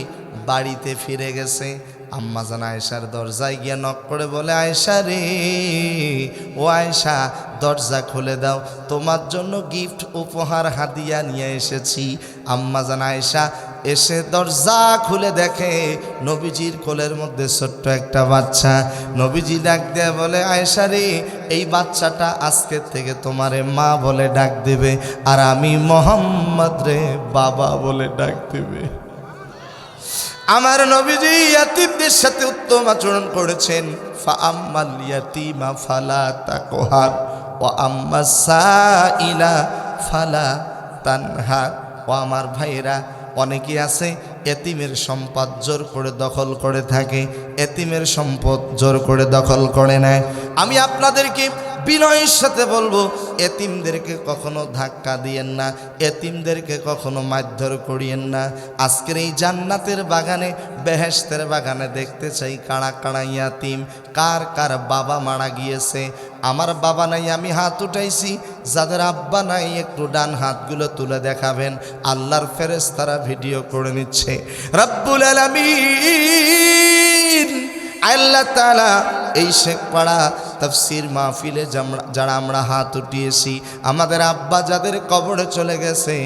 বাড়িতে ফিরে গেছে। আম্মা জান আয়েশার দরজায় গিয়ে নক করে বলে, আয়েশা রে, ও আয়েশা, দরজা খুলে দাও, তোমার জন্য গিফট, উপহার, হাদিয়া নিয়ে এসেছি। আম্মা জান আয়েশা এসে দরজা খুলে দেখে নবীজির কোলের মধ্যে ছোট্ট একটা বাচ্চা। নবীজি ডাক দেয়া বলে, আয়েশা রে, এই বাচ্চাটা আজকের থেকে তোমারে মা বলে ডাক দেবে, আর আমি মুহাম্মদ রে বাবা বলে ডাক দেবে। আমার নবীজি ইয়াতীমদের সাথে উত্তম আচরণ করেছেন। ফাআম্মাল ইয়াতীমা ফালা তাকহার ওয়া আম্মাস সাইলা ফালা তানহার। ও আমার ভাইরা, অনেকে আছে এতিমের সম্পদ জোর করে দখল করে থাকে, এতিমের সম্পদ জোর করে দখল করে নেয়। আমি আপনাদেরকে বিনয়ের সাথে বলবো, এতিমদেরকে কখনো ধাক্কা দিয়েন না, এতিমদেরকে কখনো মারধর করিয়েন না। আজকের এই জান্নাতের বাগানে, বেহেশতের বাগানে দেখতে চাই কারা কারা ইয়াতিম, কার কার বাবা মারা গিয়েছে। আমার বাবা নাই, আমি হাত উঠাইছি। যাদের আব্বা নাই, একটু ডান হাতগুলো তুলে দেখাবেন। আল্লাহর ফেরেশতারা ভিডিও করে নিচ্ছে। রব্বুল আলামিন আল্লাহ তাআলা এই শেখপাড়া তাফসীর মাহফিলে যারা আমরা হাত উঠিয়েছি, আমাদের আব্বা যাদের কবরে চলে গেছে,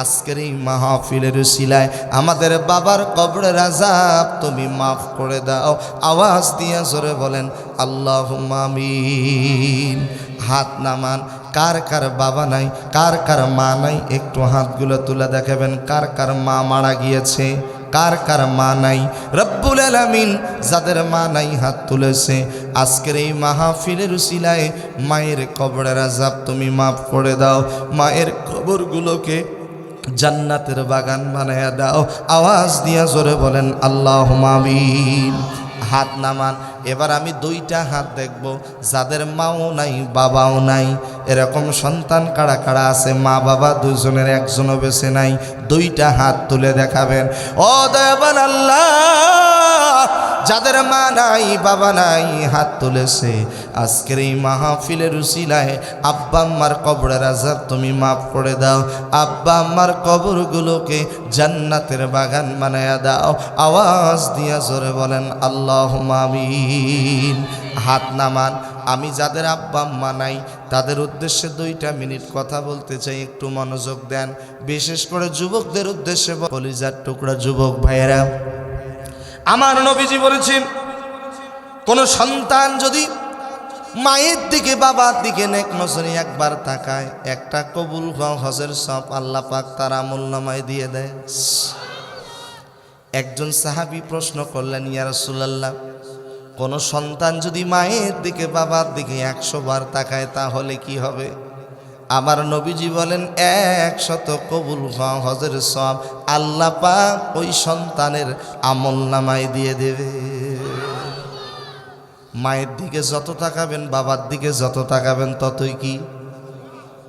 আজকের এই মাহফিলের উসিলায় আমাদের বাবার কবরের আযাব তুমি মাফ করে দাও। আওয়াজ দিয়ে জোরে বলেন আল্লাহুম্মা আমিন। হাত নামান। কার কার বাবা নাই, কার কার মা নাই, একটু হাতগুলো তুলে দেখাবেন। কার কার মা মারা গিয়েছে, কার কার মা নাই? রব্বুল আলামিন যাদের মা নাই হাত তুলেছে, আজকের এই মাহফিলের উসিলায় মায়ের কবরের আযাব তুমি মাফ করে দাও। মায়ের কবরগুলোকে জান্নাতের বাগান বানায়া দাও। আওয়াজ দিয়া জোরে বলেন আল্লাহুম্মা আমিন। হাত নামান। এবার আমি দুইটা হাত দেখব যাদের মাও নাই বাবাও নাই। এরকম সন্তান কারা কারা আছে, মা বাবা দুজনের একজনও বেঁচে নাই? দুইটা হাত তুলে দেখাবেন। ও দয়াবান আল্লাহ, যাদের মা নাই বাবা নাই হাত তুলেছে, আজকের এই মাহফিলের উসিলায় আব্বা আম্মার কবরের আযাব তুমি মাফ করে দাও। আব্বা আম্মার কবরগুলোকে জান্নাতের বাগান বানায়া দাও। আওয়াজ দিয়া জোরে বলেন আল্লাহুম্মা আমিন। হাত নামান। আমি যাদের আব্বা আম্মা নাই তাদের উদ্দেশ্যে 2 মিনিট কথা বলতে চাই, একটু মনোযোগ দেন। বিশেষ করে যুবকদের উদ্দেশ্যে, কলিজার টুকরা যুবক ভাইয়েরা, আমার নবীজি বলেছেন, কোন সন্তান যদি মায়ের দিকে বাবার দিকে নেক নজরে একবার তাকায়, একটা কবুল হজের সব আল্লাহ পাক তার আমলনামায় দিয়ে দেয়। একজন সাহাবী প্রশ্ন করলেন, ইয়া রাসূলুল্লাহ, কোন সন্তান যদি মায়ের দিকে বাবার দিকে 100 বার তাকায় তাহলে কি হবে? আমার নবীজি বলেন 100 কবুল হওয়া হজের সওয়াব আল্লাহ পাক ওই সন্তানের আমলনামায় দিয়ে দেবে। মায়ের দিকে যত তাকাবেন, বাবার দিকে যত তাকাবেন,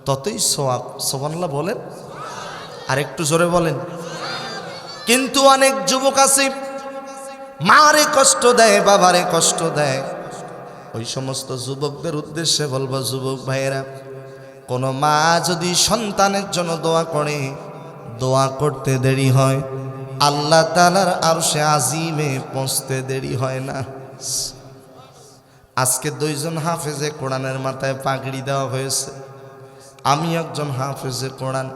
ততই সওয়াব। সুবহানাল্লাহ বলেন, আর একটু জোরে বলেন। কিন্তু অনেক যুবক আছে মারে কষ্ট দেয়, বাবারে কষ্ট দেয়। ওই সমস্ত যুবকদের উদ্দেশ্যে বলবো, যুবক ভাইয়েরা, কোনো মা যদি সন্তানের জন্য দোয়া করে, দোয়া করতে দেরি হয়, আল্লাহ তাআলার আরশে আজিমে পৌঁছতে দেরি হয় না। আজকে 2 জন হাফেজে কোরআনের মাথায় পাগড়ি দেওয়া হয়েছে। আমি একজন হাফেজে কোরআন।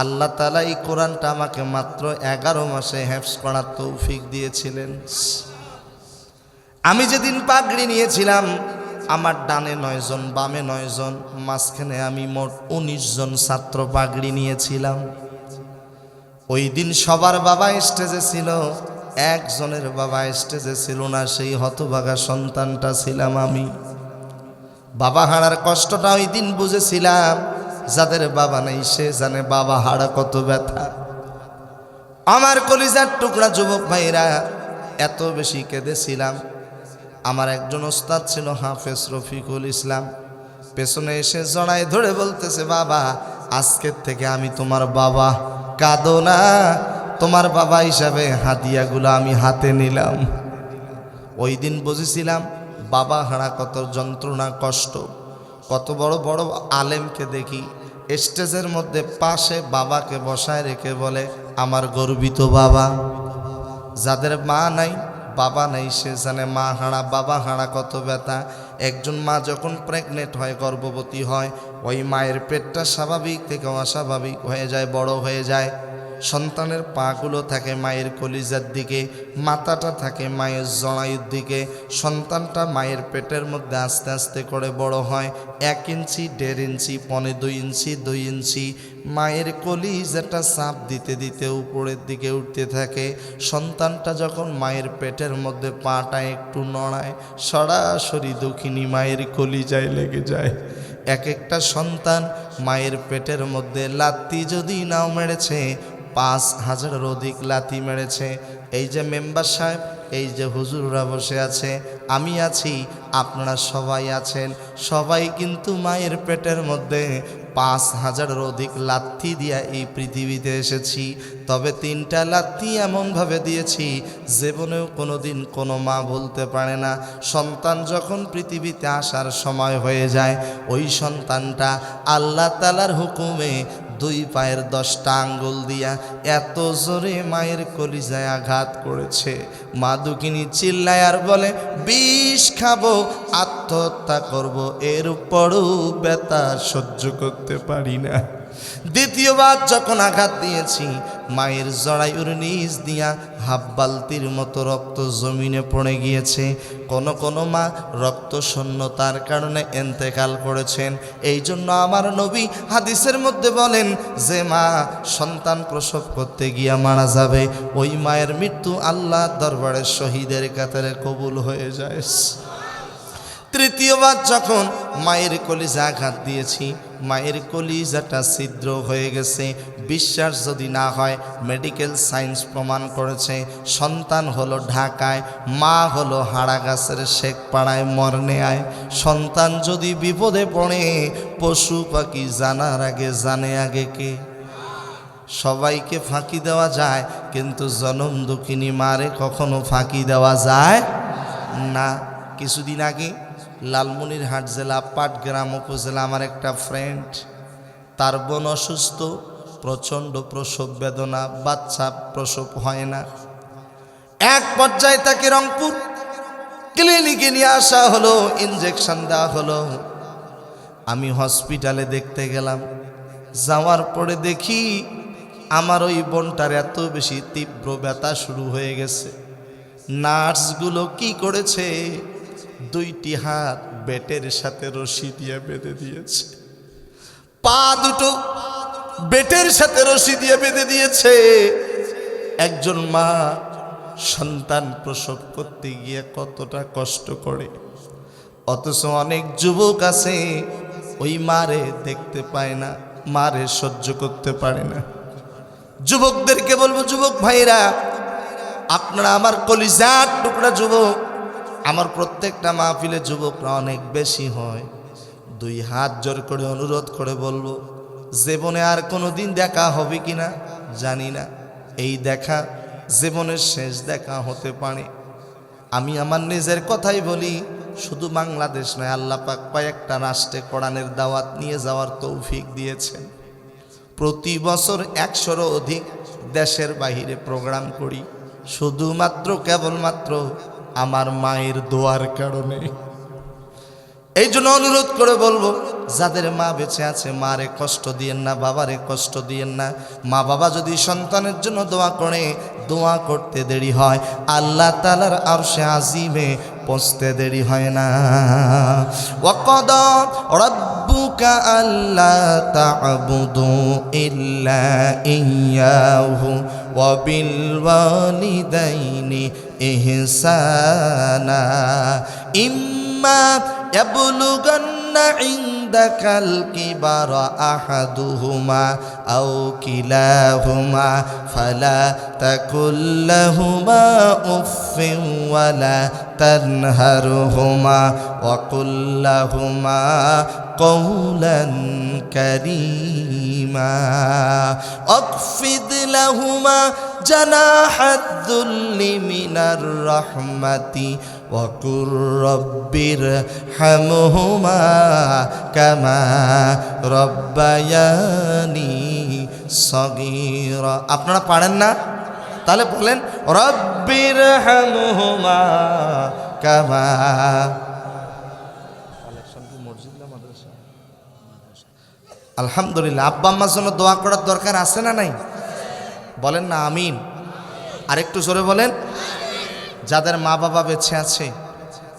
আল্লাহ তাআলা এই কোরআনটা আমাকে মাত্র 11 মাসে হেফজ করার তৌফিক দিয়েছিলেন। আমি যেদিন পাগড়ি নিয়েছিলাম, আমার ডানে 9 জন, বামে 9 জন, মাঝখানে আমি মোট 19 জন ছাত্র পাগড়ি নিয়েছিলাম। ওই দিন সবার বাবা স্টেজে ছিল, একজনের বাবা স্টেজে ছিল না, সেই হতভাগা সন্তানটা ছিলাম আমি। বাবা হারার কষ্টটা ওই দিন বুঝেছিলাম। যাদের বাবা নেই সে জানে বাবা হারা কত ব্যথা। আমার কলিজার টুকরা যুবক ভাইরা, এত বেশি কেঁদেছিলাম। আমার একজন ওস্তাদ ছিল হাফেজ রফিকুল ইসলাম, পেছনে এসে জড়ায় ধরে বলতেছে, বাবা আজকের থেকে আমি তোমার বাবা, কাঁদো না, তোমার বাবা হিসাবে হাদিয়াগুলো আমি হাতে নিলাম। ওই দিন বুঝেছিলাম বাবা হারা কত যন্ত্রণা, কষ্ট। কত বড় বড় আলেমকে দেখি স্টেজের মধ্যে পাশে বাবাকে বসায় রেখে বলে, আমার গর্বিত বাবা। যাদের মা নাই, বাবা নাই, সে জানে মা হারা, বাবা হারা কত ব্যথা। একজন মা যখন প্রেগনেন্ট হয়, গর্ভবতী হয়, ওই মায়ের পেটটা স্বাভাবিক থেকে অস্বাভাবিক হয়ে যায়, বড় হয়ে যায়। সন্তানের পাগুলো থাকে মায়ের কলিজার দিকে, মাথাটা থাকে মায়ের জরায়ুর দিকে। সন্তানটা মায়ের পেটের মধ্যে আস্তে আস্তে করে বড় হয়, 1 ইঞ্চি, 1.5 ইঞ্চি, 1.25 ইঞ্চি, 2 ইঞ্চি। মায়ের কলিজাটা চাপ দিতে দিতে উপরের দিকে উঠতে থাকে। সন্তানটা যখন মায়ের পেটের মধ্যে পাটা একটু নড়ায়, সরাসরি দক্ষিণী মায়ের কলিজায় লেগে যায়। এক একটা সন্তান মায়ের পেটের মধ্যে লাত্তি যদি নাও মেরেছে, 5000-এর অধিক লাথি মেরেছে। এই যে মেম্বার সাহেব, এই যে হুজুররা বসে আছে, আমি আছি, আপনারা সবাই আছেন, সবাই কিন্তু মায়ের পেটের মধ্যে 5000-এর অধিক লাথি দিয়া এই পৃথিবীতে এসেছি। তবে 3টা লাথি এমনভাবে দিয়েছি জীবনেও কোনোদিন কোনো মা বলতে পারে না। সন্তান যখন পৃথিবীতে আসার সময় হয়ে যায়, ওই সন্তানটা আল্লাহ তাআলার হুকুমে 2 পায়ের 10টা আঙ্গুল দিয়া এত জোরে মায়ের কলিজায় আঘাত করেছে, মা দুঃখিনী চিল্লায় আর বলে, বিষ খাবো, আত্মহত্যা করব, এরপরও ব্যথা সহ্য করতে পারি না। দ্বিতীয়বার যখন আঘাত দিয়েছি, মায়ের জরায়ুর নিচ দিয়া হাফ বালতির মতো রক্ত জমিনে পড়ে গিয়েছে। কোনো মা রক্ত শূন্যতার কারণে ইন্তেকাল করেছেন। এই জন্য আমার নবী হাদিসের মধ্যে বলেন, যে মা সন্তান প্রসব করতে গিয়া মারা যাবে, ওই মায়ের মৃত্যু আল্লাহর দরবারে শহীদের কাতারে কবুল হয়ে যায়। তৃতীয়বার যখন মায়ের কলিজা আঘাত দিয়েছি, মায়ের কলিজাটা ছিদ্র হয়ে গেছে। বিশ্বাস যদি না হয়, মেডিকেল সায়েন্স প্রমাণ করেছে। সন্তান হলো ঢাকায়, মা হলো হাড়াগাছের শেখপাড়ায় মরনেয়ায়। সন্তান যদি বিপদে পড়ে, পশু পাখি জানার আগে জানে আগে কে? সবাইকে ফাঁকি দেওয়া যায়, কিন্তু জনম দুঃখিনী মারে কখনো ফাঁকি দেওয়া যায় না। কিছুদিন আগে লালমনিরহাট জেলা পাটগ্রাম উপজেলা আমার একটা ফ্রেন্ড, তার বোন অসুস্থ, প্রচণ্ড প্রসব বেদনা, বাচ্চা প্রসব হয় না। এক পর্যায়ে তাকে রংপুর ক্লিনিকে নিয়ে আসা হলো, ইনজেকশন দেওয়া হলো। আমি হসপিটালে দেখতে গেলাম। যাওয়ার পরে দেখি আমার ওই বোনটার এত বেশি তীব্র ব্যথা শুরু হয়ে গেছে। নার্সগুলো কি করেছে, 2টি হাত বেটের সাথে রশি দিয়ে বেঁধে দিয়েছে, পা দুটো বেটের সাথে রশি দিয়ে বেঁধে দিয়েছে। একজন মা সন্তান প্রসব করতে গিয়ে কতটা কষ্ট করে, অথচ অনেক যুবক আছে ওই মারে দেখতে পায় না, মারে সহ্য করতে পারে না। যুবকদেরকে বলবো, যুবক ভাইরা, আপনারা আমার কলিজার টুকরা যুবক, আমার প্রত্যেকটা মাহফিলে যুবকরা অনেক বেশি হয়। দুই হাত জোর করে অনুরোধ করে বলবো, জীবনে আর কোনো দিন দেখা হবে কিনা জানি না, এই দেখা জীবনের শেষ দেখা হতে পারে। আমি আমার নিজের কথাই বলি, শুধু বাংলাদেশ নয়, আল্লাহ পাক কয়েকটা রাষ্ট্রে কোরআনের দাওয়াত নিয়ে যাওয়ার তৌফিক দিয়েছেন। প্রতি বছর 100-র অধিক দেশের বাহিরে প্রোগ্রাম করি, শুধুমাত্র কেবলমাত্র আমার মায়ের দোয়ার কারণে। এই জন্য অনুরোধ করে বলবো, যাদের মা বেঁচে আছে, মারে কষ্ট দিয়েন না, বাবারে কষ্ট দিয়েন না। মা বাবা যদি সন্তানের জন্য দোয়া করে, দোয়া করতে দেরি হয়, আল্লাহ তাআলার আরশে আজিমে পৌঁছতে দেরি হয় না। ওয়াকাদা রাব্বুকা আল্লা তা'বুদু ইল্লা ইয়্যাহু ওয়া বিল ওয়ালিদাইনি ইহসানা ইম্মা ইয়াবলুগান্না ইনদাকাল কিবারা আহাদুহুমা আও কিলাহুমা ফালা তাকুল লাহুমা উফফিন ওয়ালা তানহারহুমা ওয়া কুল লাহুমা কওলান কারীমা আখফিদ লাহুমা জানাহাদ যুল্লি মিনার রাহমাতি ওয়া কুর রব্বির হামহুমা কামা রব্বায়ানি সগীরা। আপনারা পারেন না? তাহলে বলেন, রব্বির হামহুমা কামা। আলহামদুলিল্লাহ। আব্বা আম্মার জন্য দোয়া করার দরকার আছে না নাই? বলেন না আমিন। আরেকটু জোরে বলেন। যাদের মা বাবা বেঁচে আছে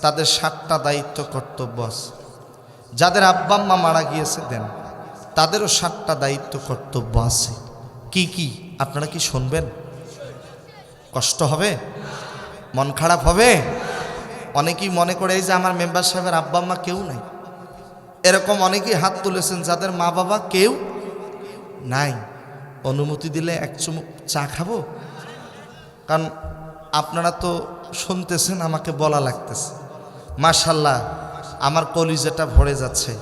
তাদের 7টা দায়িত্ব কর্তব্য আছে। যাদের আব্বা আম্মা মারা গিয়েছে দেন, তাদেরও 7টা দায়িত্ব কর্তব্য আছে। কি কি আপনারা কি শুনবেন? কষ্ট হবে? মন খারাপ হবে? অনেকেই মনে করে এই যে আমার মেম্বার সাহেবের আব্বা আম্মা কেউ নাই, এরকম অনেকেই হাত তুলেছেন যাদের মা বাবা কেউ নাই। অনুমতি দিলে এক চুমুক চা খাবো? কারণ আপনারা তো শুনতেছেন, আমাকে বলা লাগতেছে। মাশাল্লাহ, আমার কলিজাটা ভরে যাচ্ছে।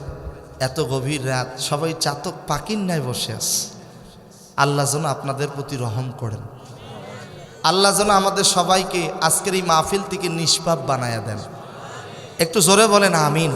এত গভীর রাত, সবাই চাতক পাখির ন্যায় বসে আছে। আল্লাহ যেন আপনাদের প্রতি রহম করেন। আল্লাহ যেন আমাদের সবাইকে আজকের এই মাহফিল থেকে নিষ্পাপ বানায়া দেন। একটু জোরে বলেন আমিন।